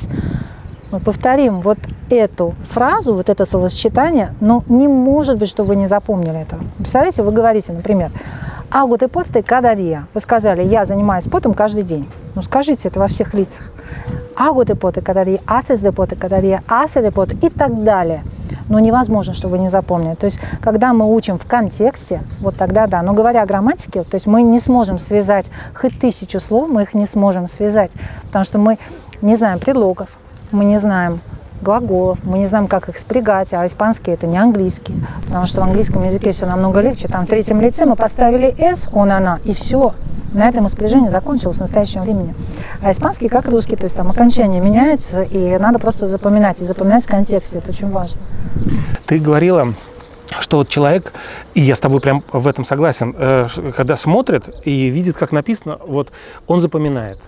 мы повторим вот эту фразу, вот это словосочетание, но не может быть, что вы не запомнили этого. Представляете, вы говорите, например, «Hago deporte cada día». Вы сказали, я занимаюсь спортом каждый день. Ну скажите это во всех лицах. «Hago deporte cada día», «Haces deporte cada día», «Hace deporte» и так далее. Но невозможно, что вы не запомнили. То есть, когда мы учим в контексте, вот тогда да. Но говоря о грамматике, то есть мы не сможем связать хоть 1000 слов, мы их не сможем связать, потому что мы не знаем предлогов, мы не знаем глаголов, мы не знаем, как их спрягать, а испанский это не английский, потому что в английском языке все намного легче. Там в третьем лице мы поставили «s», он, она, и все. На этом спряжение закончилось в настоящем времени. А испанский как русский, то есть там окончания меняются, и надо просто запоминать, и запоминать в контексте, это очень важно. Ты говорила, что вот человек, и я с тобой прям в этом согласен, когда смотрит и видит, как написано, вот он запоминает.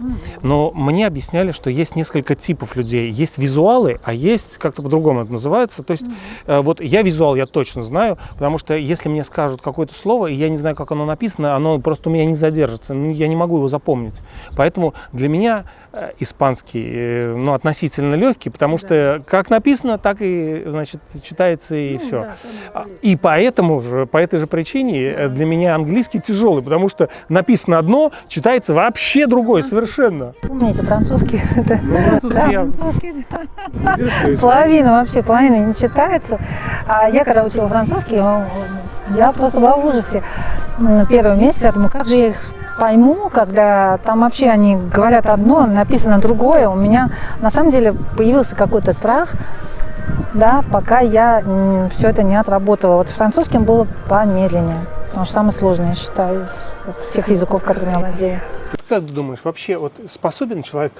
Но мне объясняли, что есть несколько типов людей. Есть визуалы, а есть, как-то по-другому это называется. То есть вот я визуал, я точно знаю, потому что если мне скажут какое-то слово, и я не знаю, как оно написано, оно просто у меня не задержится, я не могу его запомнить. Поэтому для меня испанский, ну, относительно легкий, потому что как написано, так и, значит, читается и все. Да, и поэтому же, по этой же причине для меня английский тяжелый, потому что написано одно, читается вообще другое совершенно. Помните, французский? Французский половина не читается. А я когда учила французский, я просто была в ужасе. Первый месяц я думаю, как же я их пойму, когда там вообще они говорят одно, написано другое. У меня на самом деле появился какой-то страх, да, пока я все это не отработала. Вот французским было помедленнее, потому что самое сложное, я считаю, из тех языков, которыми я владею. Как ты думаешь, вообще вот способен человек,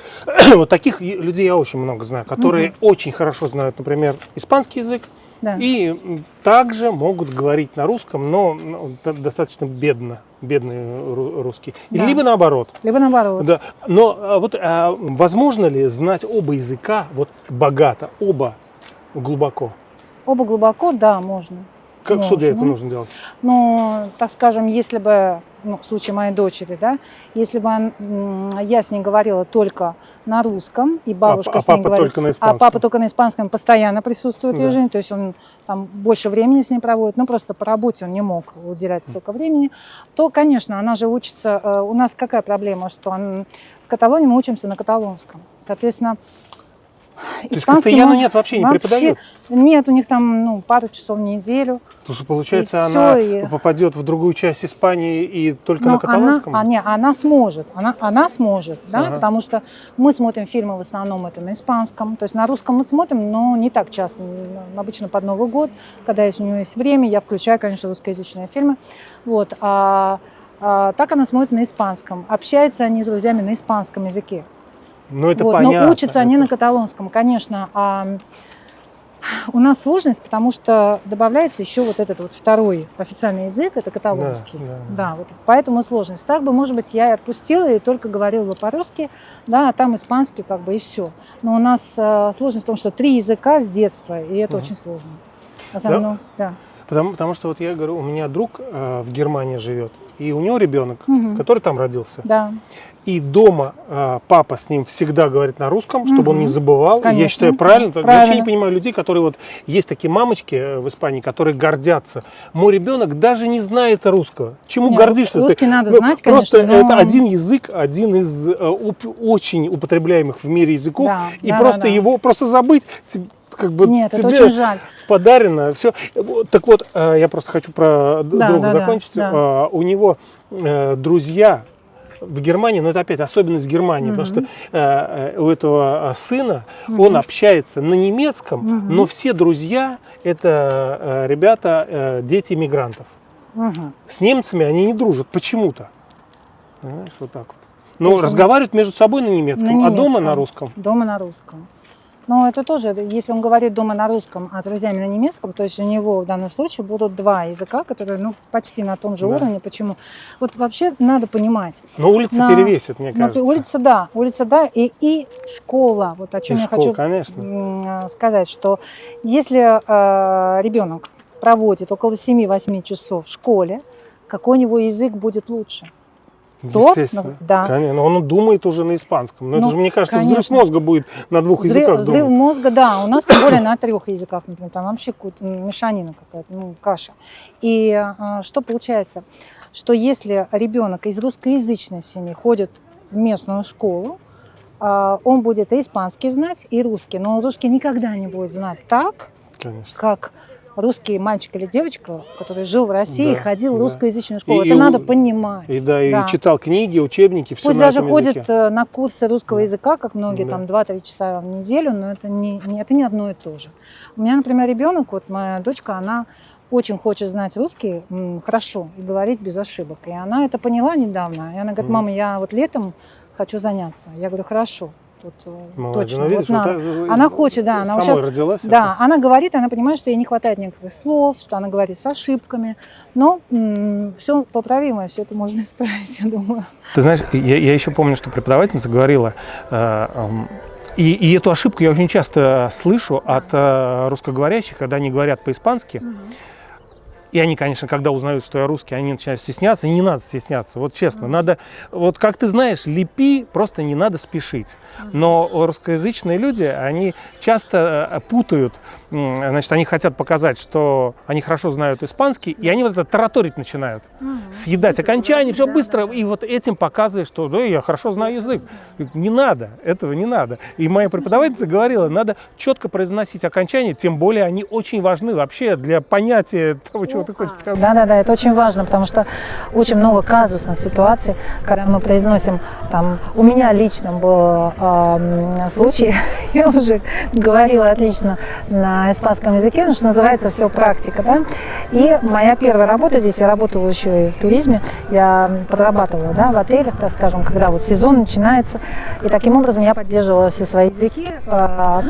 вот таких людей я очень много знаю, которые очень хорошо знают, например, испанский язык, да, и также могут говорить на русском, но достаточно бедный русский. Да. Либо наоборот. Либо наоборот. Да. Но вот возможно ли знать оба языка вот богато, оба глубоко? Оба глубоко, да, можно. Что для этого нужно делать? Ну, так скажем, если бы, в случае моей дочери, да, если бы я с ней говорила только на русском, и бабушка с ней говорит, а папа только на испанском, постоянно присутствует в ее жизни, то есть он там больше времени с ней проводит, ну просто по работе он не мог уделять столько времени, то, конечно, она же учится, у нас какая проблема, что в Каталонии мы учимся на каталонском, соответственно, то есть кастельяно нет, вообще не преподают? Нет, у них там пару часов в неделю. То есть, получается, она попадет в другую часть Испании и только на каталонском? Она сможет, да, потому что мы смотрим фильмы в основном это на испанском, то есть на русском мы смотрим, но не так часто, обычно под Новый год, когда у нее есть время, я включаю, конечно, русскоязычные фильмы, вот, так она смотрит на испанском, общаются они с друзьями на испанском языке. Ну, это понятно. Но учатся они на каталонском, конечно. У нас сложность, потому что добавляется еще вот этот вот второй официальный язык, это каталонский. Да, вот поэтому сложность. Так бы, может быть, я и отпустила и только говорила бы по-русски, да, а там испанский как бы и все. Но у нас сложность в том, что 3 языка с детства, и это очень сложно. Основном, да. Потому что вот я говорю, у меня друг в Германии живет, и у него ребенок, который там родился. Да. И дома папа с ним всегда говорит на русском, чтобы он не забывал. Конечно. Я считаю, правильно. Я вообще не понимаю людей, которые вот есть такие мамочки в Испании, которые гордятся. Мой ребенок даже не знает русского. Чему гордишься? Русский надо знать, просто конечно. Это один язык, один из очень употребляемых в мире языков. Да, и просто его просто забыть. Как бы нет, тебе это очень жаль. Подарено. Все. Так вот, я просто хочу про друга закончить. Да. У него друзья в Германии, но это опять особенность Германии, потому что у этого сына он общается на немецком, но все друзья это ребята, дети иммигрантов. С немцами они не дружат почему-то. Знаешь, вот так вот. Но разговаривают между собой на немецком, а дома на русском. Дома на русском. Но это тоже, если он говорит дома на русском, а с друзьями на немецком, то есть у него в данном случае будут два языка, которые почти на том же уровне. Почему? Вот вообще надо понимать. Но улица перевесит, мне кажется. Улица да, и школа. Вот о чем я хочу сказать, что если ребенок проводит около 7-8 часов в школе, какой у него язык будет лучше? Естественно. Да. Конечно. Он думает уже на испанском. Но это же, мне кажется, взрыв мозга будет на двух языках. Взрыв мозга, да. У нас тем более на 3 языках, например, там вообще какая-то мешанина какая-то, каша. И что получается? Что если ребенок из русскоязычной семьи ходит в местную школу, он будет и испанский знать, и русский. Но русский никогда не будет знать так, как русский мальчик или девочка, который жил в России, ходил в русскоязычную школу. Это надо понимать. И читал книги, учебники, все Пусть на даже этом ходит языке. на курсы русского языка, как многие, там 2-3 часа в неделю, но это не одно и то же. У меня, например, ребенок, вот моя дочка, она очень хочет знать русский хорошо и говорить без ошибок. И она это поняла недавно. И она говорит: мама, я вот летом хочу заняться. Я говорю: хорошо. Вот, точно. Видишь, она хочет, да, она сейчас родилась. Да, она говорит, она понимает, что ей не хватает некоторых слов, что она говорит с ошибками, но все поправимо, все это можно исправить, я думаю. Ты знаешь, я еще помню, что преподавательница говорила, и эту ошибку я очень часто слышу от русскоговорящих, когда они говорят по-испански. И они, конечно, когда узнают, что я русский, они начинают стесняться. И не надо стесняться, вот честно. Надо, вот как ты знаешь, лепи, просто не надо спешить. Но русскоязычные люди, они часто путают, значит, они хотят показать, что они хорошо знают испанский, и они вот это тараторить начинают. Съедать окончание, все быстро, и вот этим показывают, что да, я хорошо знаю язык. Не надо, этого не надо. И моя преподавательница говорила, надо четко произносить окончания, тем более они очень важны вообще для понятия того, чего ты хочешь сказать. Да, это очень важно, потому что очень много казусных ситуаций, когда мы произносим, там, у меня лично был случай, я уже говорила отлично на испанском языке, но что называется, все практика, да. И моя первая работа здесь, я работала еще и в туризме, я подрабатывала, да, в отелях, так скажем, когда вот сезон начинается, и таким образом я поддерживала все свои языки, на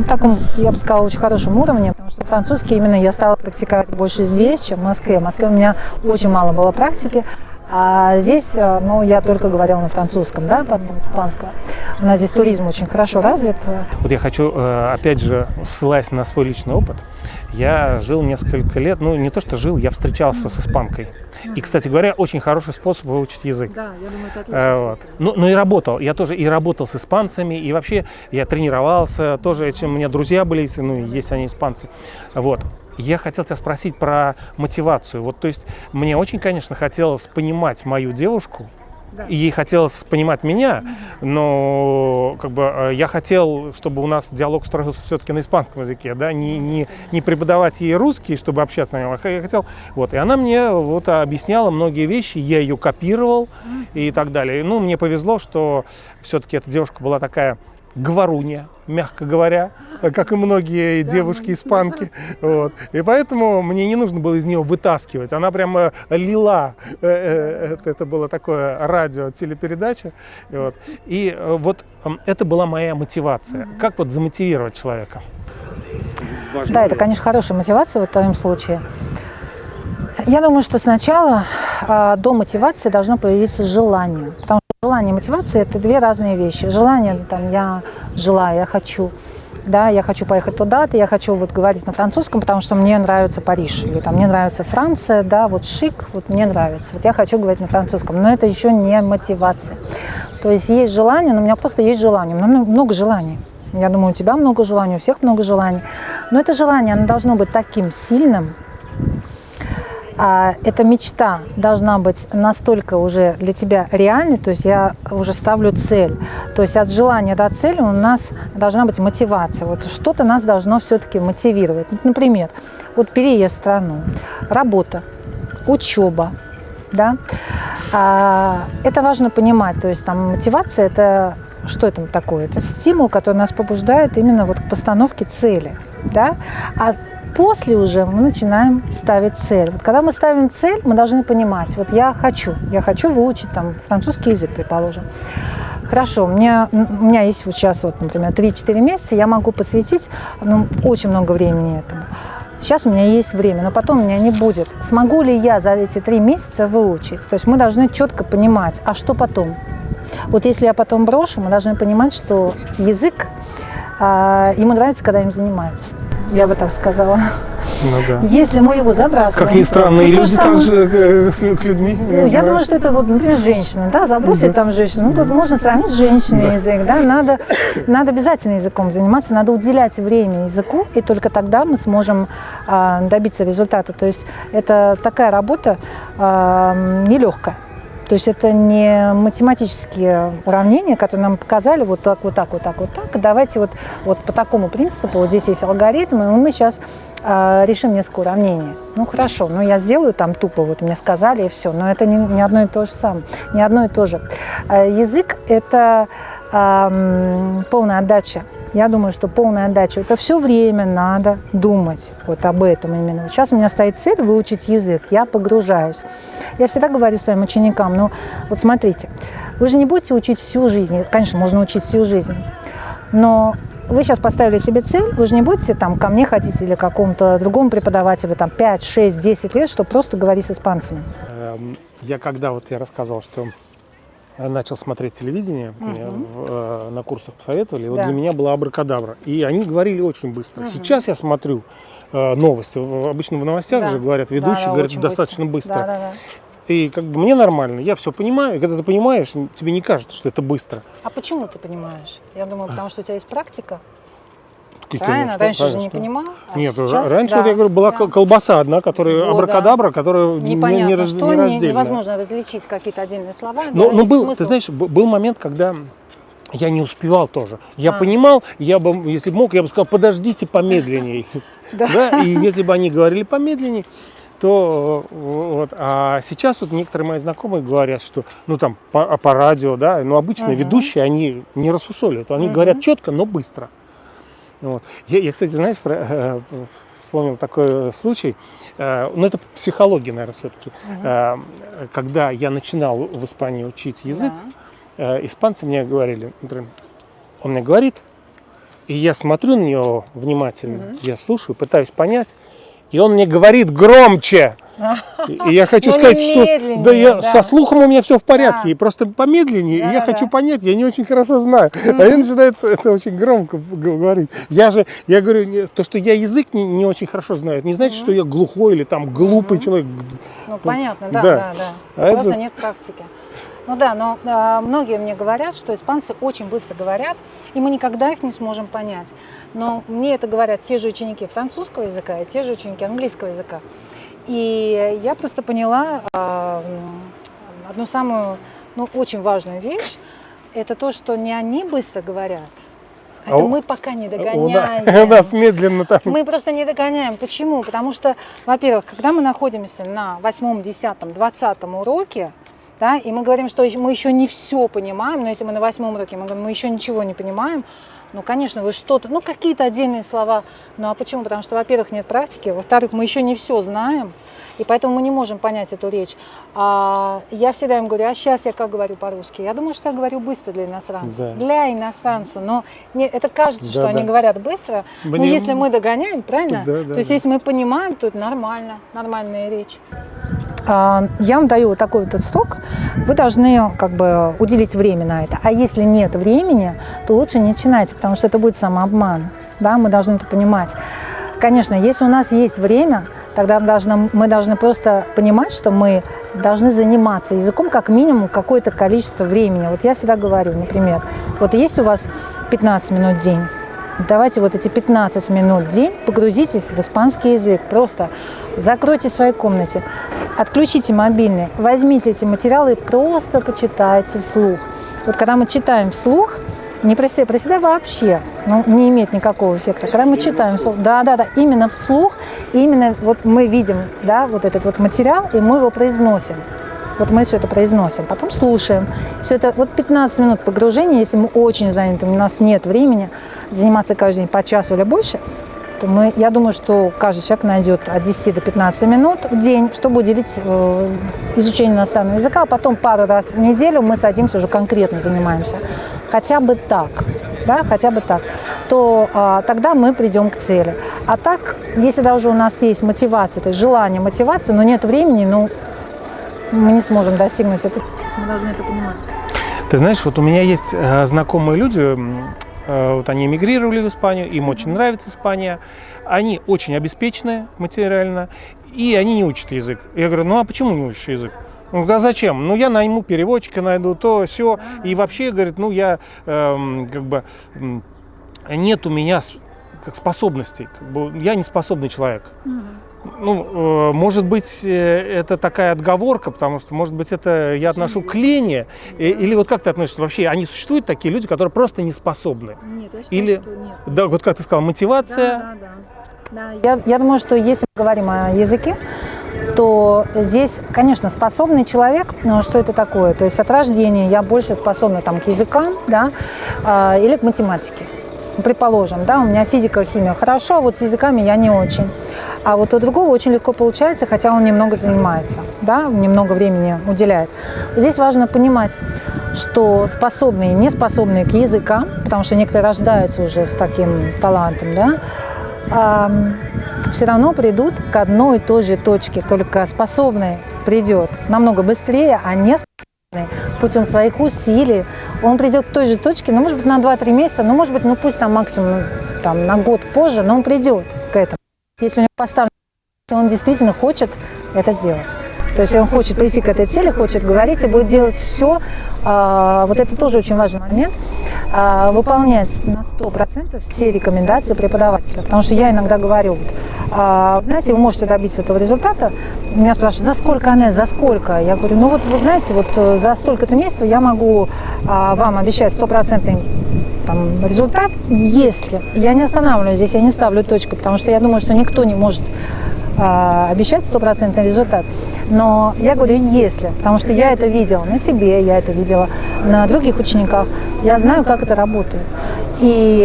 таком, я бы сказала, очень хорошем уровне, потому что французский именно я стала практиковать больше здесь, чем в Москве. В Москве у меня очень мало было практики, а здесь, я только говорила на французском, да, помимо испанского. У нас здесь туризм очень хорошо развит. Вот я хочу, опять же, ссылаясь на свой личный опыт, я жил несколько лет, не то что жил, я встречался с испанкой. И, кстати говоря, очень хороший способ выучить язык. Да, я думаю, это отличный способ. Ну и работал. Я тоже и работал с испанцами, и вообще я тренировался, тоже этим у меня друзья были, есть они испанцы. Вот. Я хотел тебя спросить про мотивацию. Вот, то есть мне очень, конечно, хотелось понимать мою девушку, и ей хотелось понимать меня, но я хотел, чтобы у нас диалог строился все-таки на испанском языке, да, не преподавать ей русский, чтобы общаться на нем, я хотел, и она мне объясняла многие вещи, я ее копировал и так далее. Мне повезло, что все-таки эта девушка была такая говорунья, мягко говоря, как и многие девушки-испанки. И поэтому мне не нужно было из нее вытаскивать. Она прямо лила. Это было такое радио, телепередача. И это была моя мотивация. Как замотивировать человека? Да, это, конечно, хорошая мотивация в твоем случае. Я думаю, что сначала до мотивации должно появиться желание. Потому что желание и мотивация – это две разные вещи. Желание, я желаю, я хочу. Да, я хочу поехать туда-то, я хочу говорить на французском, потому что мне нравится Париж, или мне нравится Франция, да, шик, мне нравится. Я хочу говорить на французском, но это еще не мотивация. То есть есть желание, но у меня просто есть желание, у меня много желаний. Я думаю, у тебя много желаний, у всех много желаний. Но это желание, оно должно быть таким сильным, эта мечта должна быть настолько уже для тебя реальной, то есть я уже ставлю цель. То есть от желания до цели у нас должна быть мотивация. Что-то нас должно все-таки мотивировать. Например, переезд в страну, работа, учеба. Да? Это важно понимать. То есть там мотивация – это что это такое? Это стимул, который нас побуждает именно вот к постановке цели. Да? А после уже мы начинаем ставить цель. Вот когда мы ставим цель, мы должны понимать, вот я хочу выучить там французский язык, предположим. Хорошо, у меня есть вот сейчас, вот, например, 3-4 месяца, я могу посвятить очень много времени этому. Сейчас у меня есть время, но потом у меня не будет. Смогу ли я за эти 3 месяца выучить? То есть мы должны четко понимать, а что потом? Вот если я потом брошу, мы должны понимать, что язык, ему нравится, когда им занимаются. Я бы так сказала. Ну да. Если мы его забрасываем... Как ни странно, и люди также к людьми. Я думаю, что это вот, например, женщина, да, забросит там женщину. Ну, тут можно сравнить с женщиной язык, да, надо обязательно языком заниматься, надо уделять время языку, и только тогда мы сможем добиться результата. То есть это такая работа нелегкая. То есть это не математические уравнения, которые нам показали вот так, вот так, вот так, вот так. Давайте вот по такому принципу, вот здесь есть алгоритм, и мы сейчас решим несколько уравнений. Ну хорошо, я сделаю там тупо, вот мне сказали, и все. Но это не одно и то же самое, не одно и то же. Язык – это полная отдача. Я думаю, что полная отдача. Это все время надо думать вот об этом именно. Вот сейчас у меня стоит цель выучить язык, я погружаюсь. Я всегда говорю своим ученикам, вот смотрите, вы же не будете учить всю жизнь. Конечно, можно учить всю жизнь, но вы сейчас поставили себе цель, вы же не будете там ко мне ходить или к какому-то другому преподавателю там 5, 6, 10 лет, чтобы просто говорить с испанцами. Я рассказывал, что начал смотреть телевидение, на курсах посоветовали, и вот для меня была абракадабра. И они говорили очень быстро. Сейчас я смотрю новости, обычно в новостях же говорят, ведущие говорят достаточно быстро. И мне нормально, я все понимаю, и когда ты понимаешь, тебе не кажется, что это быстро. А почему ты понимаешь? Я думаю, потому что у тебя есть практика. Правильно? Раньше же не понимала. Нет, раньше, вот я говорю, была колбаса одна, которая абракадабра, которая нераздельная. Невозможно различить какие-то отдельные слова. Но ты знаешь, был момент, когда я не успевал тоже. Я понимал, если бы мог, я бы сказал, подождите помедленнее. И если бы они говорили помедленнее, то вот. А сейчас вот некоторые мои знакомые говорят, что там по радио, да, но обычно ведущие, они не рассусоливают, они говорят четко, но быстро. Вот. Я, кстати, знаешь, вспомнил такой случай, это психология, наверное, все-таки. Когда я начинал в Испании учить язык, испанцы мне говорили, он мне говорит, и я смотрю на него внимательно, я слушаю, пытаюсь понять, и он мне говорит громче. И я хочу сказать, что со слухом у меня все в порядке, и просто помедленнее, и я хочу понять, я не очень хорошо знаю. А он начинает это очень громко говорить. Я говорю, то, что я язык не очень хорошо знаю, это не значит, что я глухой или там глупый человек. Понятно, да. Просто нет практики. Но многие мне говорят, что испанцы очень быстро говорят, и мы никогда их не сможем понять. Но мне это говорят те же ученики французского языка и те же ученики английского языка. И я просто поняла одну самую, очень важную вещь. Это то, что не они быстро говорят, это мы пока не догоняем. У нас медленно там. Мы просто не догоняем. Почему? Потому что, во-первых, когда мы находимся на 8, 10, 20 уроке, да, и мы говорим, что мы еще не все понимаем, но если мы на 8 уроке, мы говорим, мы еще ничего не понимаем, конечно, вы что-то, какие-то отдельные слова. А почему? Потому что, во-первых, нет практики, во-вторых, мы еще не все знаем, и поэтому мы не можем понять эту речь. Я всегда им говорю, сейчас я как говорю по-русски? Я думаю, что я говорю быстро для иностранца. Да. Для иностранца, но это кажется, что они говорят быстро, но если мы догоняем, правильно? То есть если мы понимаем, то это нормальная речь. Я вам даю вот такой вот срок, вы должны уделить время на это. А если нет времени, то лучше не начинайте, потому что это будет самообман. Да, мы должны это понимать. Конечно, если у нас есть время, тогда мы должны просто понимать, что мы должны заниматься языком как минимум какое-то количество времени. Вот я всегда говорю, например, вот есть у вас 15 минут в день, давайте вот эти 15 минут в день погрузитесь в испанский язык. Просто закройте в своей комнате, отключите мобильный, возьмите эти материалы и просто почитайте вслух. Вот когда мы читаем вслух, не про себя вообще, не имеет никакого эффекта. Когда мы читаем вслух, именно вслух, именно вот мы видим, вот этот вот материал, и мы его произносим. Вот мы все это произносим, потом слушаем. Все это, вот 15 минут погружения, если мы очень заняты, у нас нет времени заниматься каждый день по часу или больше, то я думаю, что каждый человек найдет от 10 до 15 минут в день, чтобы уделить изучению иностранного языка, а потом пару раз в неделю мы садимся, уже конкретно занимаемся. Хотя бы так, да, хотя бы так, то тогда мы придем к цели. А так, если даже у нас есть мотивация, то есть желание, мотивация, но нет времени, мы не сможем достигнуть этого. Мы должны это понимать. Ты знаешь, вот у меня есть знакомые люди, вот они эмигрировали в Испанию, им очень нравится Испания, они очень обеспечены материально, и они не учат язык. Я говорю, ну а почему не учишь язык? Он говорит, а зачем? Ну я найму переводчика, найду то, все. И вообще, говорит, я нет у меня способностей, я не способный человек. Может быть, это такая отговорка, потому что, может быть, это я отношу к лени. Или вот как ты относишься вообще? Они существуют такие люди, которые просто не способны? Нет, я считаю, или, что нет. Да, вот как ты сказал, мотивация. Да. Я думаю, что если мы говорим о языке, то здесь, конечно, способный человек, но что это такое? То есть от рождения я больше способна к языкам, да, или к математике. Предположим, да, у меня физика, химия хорошо, а вот с языками я не очень. А вот у другого очень легко получается, хотя он немного занимается, да, немного времени уделяет. Здесь важно понимать, что способные и неспособные к языкам, потому что некоторые рождаются уже с таким талантом, да, все равно придут к одной и той же точке, только способный придет намного быстрее, а не путем своих усилий. Он придет к той же точке, может быть, на 2-3 месяца, может быть, пусть максимум на год позже, но он придет к этому. Если у него поставлено, то он действительно хочет это сделать. То есть он хочет прийти к этой цели, хочет говорить и будет делать все. Вот это тоже очень важный момент. Выполнять на 100% все рекомендации преподавателя. Потому что я иногда говорю, знаете, вы можете добиться этого результата. Меня спрашивают, за сколько, Анесс, за сколько? Я говорю, вы знаете, за столько-то месяцев я могу вам обещать 100% результат, если я не останавливаюсь здесь, я не ставлю точку, потому что я думаю, что никто не может обещать 100% результат. Но я говорю, если, потому что я это видела на себе, я это видела на других учениках, я знаю, как это работает. И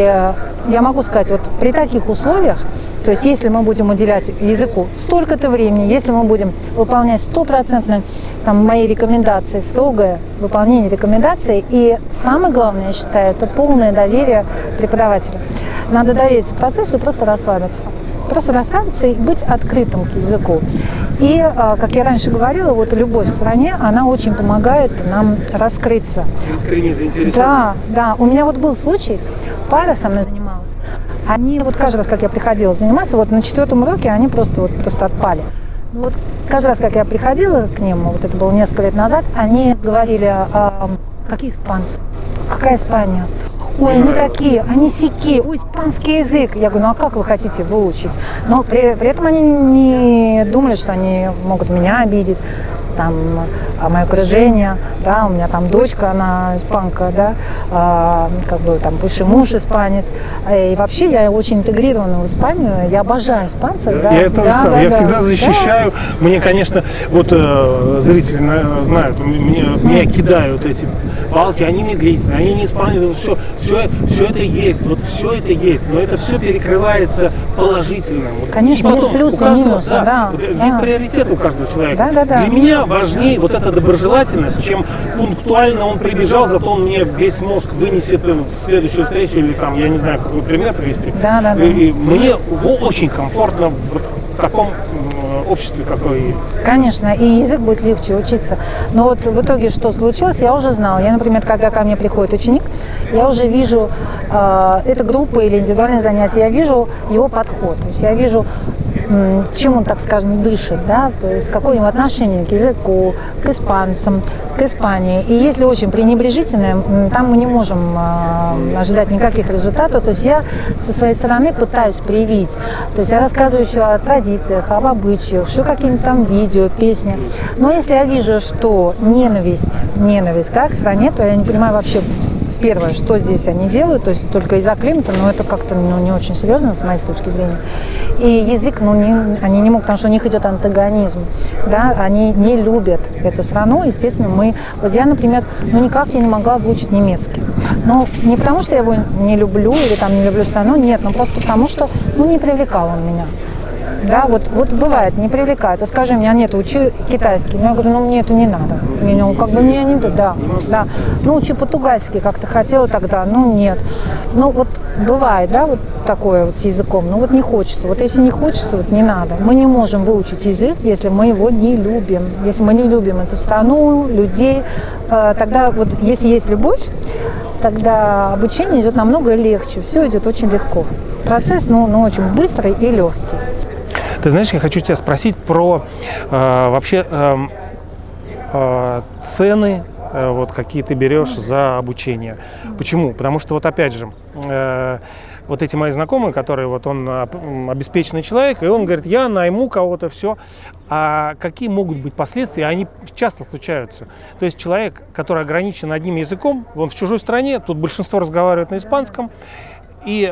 я могу сказать, при таких условиях, то есть если мы будем уделять языку столько-то времени, если мы будем выполнять 100% мои рекомендации, строгое выполнение рекомендаций, и самое главное, я считаю, это полное доверие преподавателя. Надо довериться процессу и просто расслабиться. Просто расслабиться и быть открытым к языку. И, как я раньше говорила, любовь в стране, она очень помогает нам раскрыться. Искренне заинтересованность. Да. У меня был случай, пара со мной занималась. Они каждый раз, как я приходила заниматься, на 4-м уроке они просто отпали. Каждый раз, как я приходила к ним, это было несколько лет назад, они говорили, какие испанцы, какая Испания? Ой, они такие, они сякие, ой, испанский язык. Я говорю, а как вы хотите выучить? Но при этом они не думали, что они могут меня обидеть, мое окружение, да, у меня дочка, она испанка, да, бывший муж испанец. И вообще я очень интегрирована в Испанию, я обожаю испанцев. Да, я тоже сам, я всегда защищаю. Да. Мне, конечно, зрители знают, меня кидают эти палки, они медлительные, они не испанцы, все это есть, все это есть, но это все перекрывается положительным. Конечно, есть плюсы и минусы, да. Есть приоритет у каждого человека. Да. Для меня важнее эта доброжелательность, чем пунктуально он прибежал, зато он мне весь мозг вынесет в следующую встречу, или я не знаю, какой пример привести. Да. И мне очень комфортно в таком обществе, какое. Конечно, и язык будет легче учиться. Но в итоге что случилось, я уже знала. Я, например, когда ко мне приходит ученик, я уже вижу, это группа или индивидуальное занятие, я вижу его подход. То есть я вижу, чем он, так скажем, дышит, да, то есть какое у него отношение к языку, к испанцам, к Испании. И если очень пренебрежительное, там мы не можем ожидать никаких результатов. То есть я со своей стороны пытаюсь привить. То есть я рассказываю еще о традициях, об обычаях, что какие-то видео, песни. Но если я вижу, что ненависть, да, к стране, то я не понимаю вообще, первое, что здесь они делают, то есть только из-за климата, но это как-то не очень серьезно с моей точки зрения. И язык, они не могут, потому что у них идет антагонизм, да, они не любят эту страну, естественно, вот я, например, никак я не могла выучить немецкий. Но не потому, что я его не люблю или там не люблю страну, нет, но просто потому, что, не привлекал он меня. Да, вот бывает, не привлекает. Вот скажи мне, нет, учи китайский. Я говорю, мне это не надо. Мне не да. Учи португальский, как-то хотела тогда, нет. Вот бывает, да, вот такое вот с языком, не хочется. Вот если не хочется, не надо. Мы не можем выучить язык, если мы его не любим. Если мы не любим эту страну, людей, тогда вот если есть любовь, тогда обучение идет намного легче, все идет очень легко. Процесс, очень быстрый и легкий. Ты знаешь, я хочу тебя спросить про вообще цены, какие ты берешь за обучение. Почему? Потому что опять же, вот эти мои знакомые, которые он обеспеченный человек, и он говорит, я найму кого-то, все. А какие могут быть последствия? Они часто случаются. То есть человек, который ограничен одним языком, он в чужой стране, тут большинство разговаривает на испанском, и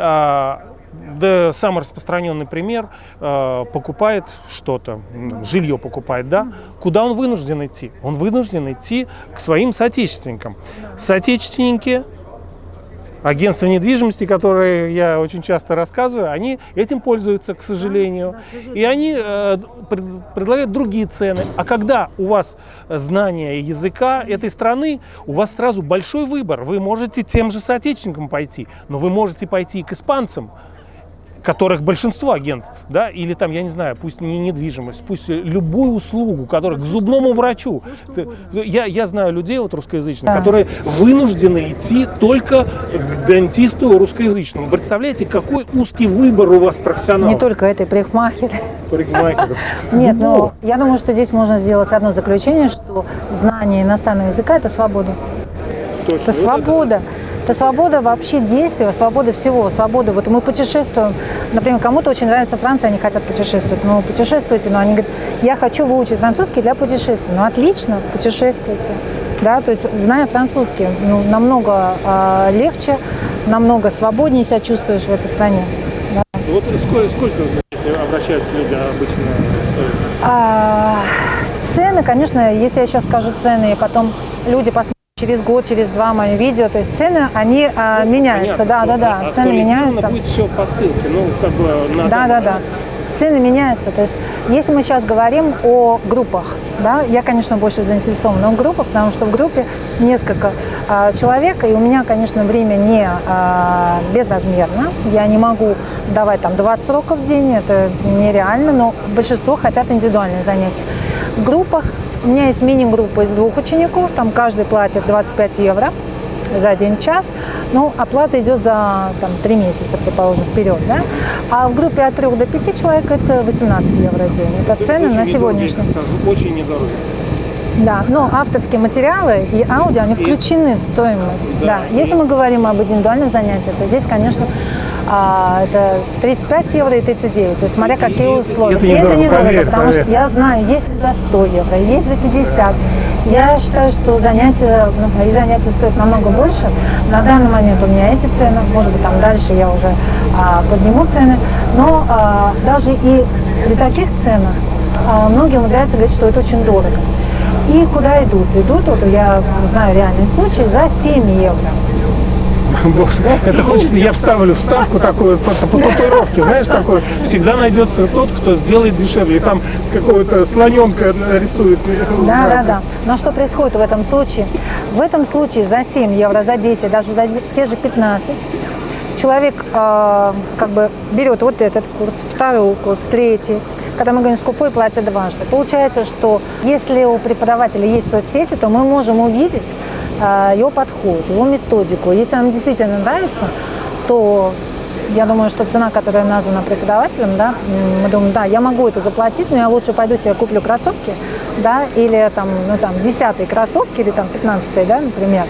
да, самый распространенный пример, покупает что-то, жилье покупает, да? Куда он вынужден идти? Он вынужден идти к своим соотечественникам. Соотечественники, агентства недвижимости, которые я очень часто рассказываю, они этим пользуются, к сожалению. И они предлагают другие цены. А когда у вас знание языка этой страны, у вас сразу большой выбор. Вы можете тем же соотечественникам пойти, но вы можете пойти и к испанцам, которых большинство агентств, да, или там, я не знаю, пусть не недвижимость, пусть любую услугу, которая к зубному врачу. Я знаю людей русскоязычных, которые вынуждены идти только к дантисту русскоязычному. Представляете, какой узкий выбор у вас профессионалов? Не только это, парикмахер. Парикмахеров. Нет, я думаю, что здесь можно сделать одно заключение, что знание иностранного языка – это свобода. Точно. Это свобода. Это свобода вообще действия, свобода всего, свобода. Вот мы путешествуем, например, кому-то очень нравится Франция, они хотят путешествовать. Путешествуйте, но они говорят, я хочу выучить французский для путешествий. Отлично, путешествуйте. Да, то есть, зная французский, намного легче, намного свободнее себя чувствуешь в этой стране. Да. Сколько если обращаются люди обычно стоят? Цены, конечно, если я сейчас скажу цены, и потом люди посмотрят через год, через два мои видео, то есть цены, они меняются. Понятно, да, цены меняются. Будет все по ссылке, надо. Да. Цены меняются. То есть, если мы сейчас говорим о группах, да, я, конечно, больше заинтересована в группах, потому что в группе несколько человек, и у меня, конечно, время не безразмерно. Я не могу давать 20 уроков в день, это нереально, но большинство хотят индивидуальные занятия. В группах у меня есть мини-группа из 2 учеников, там каждый платит 25 евро за 1 час, оплата идет за 3 месяца, предположим, вперед, да? А в группе от 3 до 5 человек это 18 евро в день. Это цены на сегодняшний день. Очень недорого. Да, но авторские материалы и аудио, они включены в стоимость. Да. Если мы говорим об индивидуальных занятиях, то здесь, конечно, это 35 евро и 39, то есть смотря какие условия. Это недорого, потому что я знаю, есть за 100 евро, есть за 50. Я считаю, что занятия стоят намного больше. На данный момент у меня эти цены, может быть, дальше я уже подниму цены, но даже и при таких ценах многие умудряются говорить, что это очень дорого. И куда идут? Я знаю реальный случай, за 7 евро. Боже, это хочется, я вставлю вставку такую по татуировке, знаешь, такой, всегда найдется тот, кто сделает дешевле, там какого-то слоненка рисует. Да. Но что происходит в этом случае? В этом случае за 7 евро, за 10, даже за те же 15 человек берет вот этот курс, второй курс, третий. Когда мы говорим скупой, платят дважды. Получается, что если у преподавателя есть соцсети, то мы можем увидеть его подход, его методику. Если нам действительно нравится, то я думаю, что цена, которая названа преподавателем, да, мы думаем, да, я могу это заплатить, но я лучше пойду себе куплю кроссовки, да, или 10-е кроссовки, или 15-е, да, например.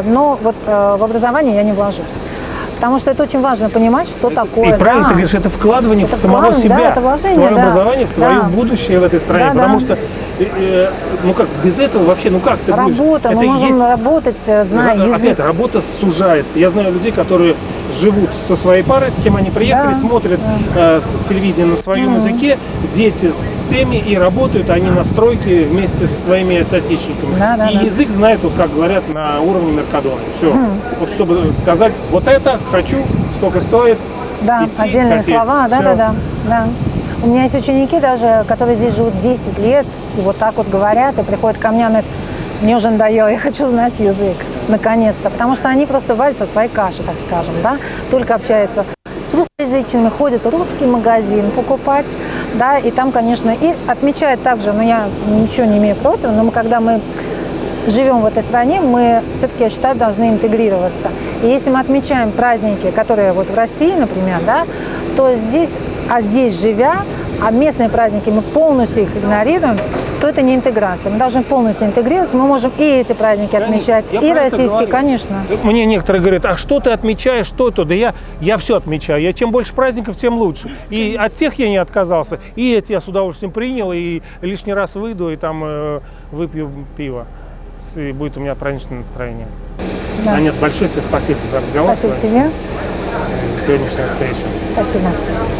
Но в образование я не вложусь. Потому что это очень важно понимать, что такое. И правильно да. ты говоришь, это вкладывание Это в самого вкладывание, себя, да, это вложение, в твое да. образование, в твое Да. будущее в этой стране. Да, Потому да. что, ну как, без этого вообще, ну как ты будешь? Работа, мы Это можем есть- работать, зная язык. Опять, работа сужается. Я знаю людей, которые живут со своей парой, с кем они приехали, Да, смотрят телевидение на своем языке, дети с теми и работают они на стройке вместе со своими соотечественниками. Да, да, и да. язык знает, вот как говорят, на уровне Меркадона. Все. Вот чтобы сказать, вот это хочу, столько стоит. Да, идти, отдельные хотеть. слова, Всё. да. У меня есть ученики даже, которые здесь живут 10 лет, и вот так вот говорят, и приходят ко мне, говорят, мне уже надоело, я хочу знать язык, наконец-то. Потому что они просто варятся в своей каше, так скажем, да, только общаются с русскоязычными, ходят в русский магазин покупать, да, и там, конечно, и отмечают также, но я ничего не имею против, но когда мы живем в этой стране, мы все-таки, я считаю, должны интегрироваться. И если мы отмечаем праздники, которые вот в России, например, да, то здесь, здесь живя, а местные праздники мы полностью их игнорируем, то это не интеграция. Мы должны полностью интегрироваться, мы можем и эти праздники отмечать, Я и про это российские, говорю. конечно. Мне некоторые говорят, а что ты отмечаешь, что это? Да я все отмечаю. Чем больше праздников, тем лучше. И от тех я не отказался, и эти я с удовольствием принял, и лишний раз выйду, и там выпью пиво. И будет у меня праздничное настроение. Да. Анет, большое тебе спасибо за разговор. Спасибо с вами, тебе. за сегодняшнюю встречу. Спасибо.